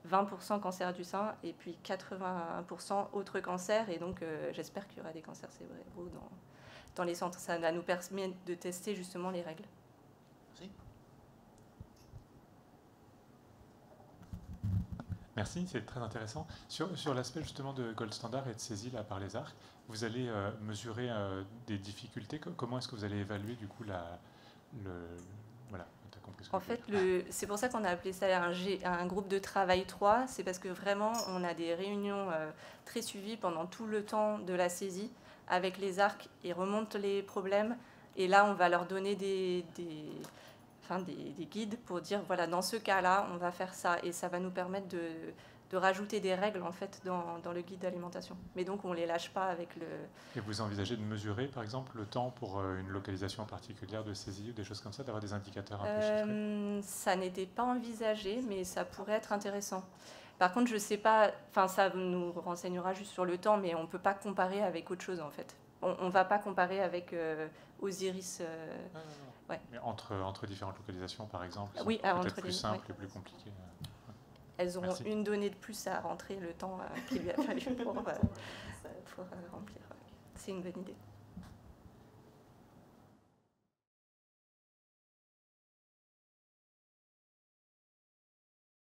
20% cancer du sein et puis 81% autres cancers. Et donc, j'espère qu'il y aura des cancers cérébraux dans les centres. Ça nous permet de tester justement les règles. Merci, c'est très intéressant. Sur l'aspect justement de gold standard et de saisie là, par les arcs, vous allez mesurer des difficultés. Comment est-ce que vous allez évaluer du coup voilà, t'as compris ce que en fait, c'est pour ça qu'on a appelé ça un groupe de travail 3. C'est parce que vraiment, on a des réunions très suivies pendant tout le temps de la saisie avec les arcs. Ils remontent les problèmes et là, on va leur donner des guides pour dire, voilà, dans ce cas-là, on va faire ça. Et ça va nous permettre rajouter des règles en fait dans le guide d'alimentation. Mais donc on les lâche pas avec le... Et vous envisagez de mesurer par exemple le temps pour une localisation particulière de saisie ou des choses comme ça, d'avoir des indicateurs un peu chiffrés? Ça n'était pas envisagé, mais ça pourrait être intéressant. Par contre, je sais pas, enfin ça nous renseignera juste sur le temps, mais on peut pas comparer avec autre chose en fait. On va pas comparer avec Osiris. Ouais. Mais entre différentes localisations par exemple, oui, peut-être plus simples et plus compliquées. Elles auront une donnée de plus à rentrer le temps qu'il lui a fallu pour remplir. C'est une bonne idée.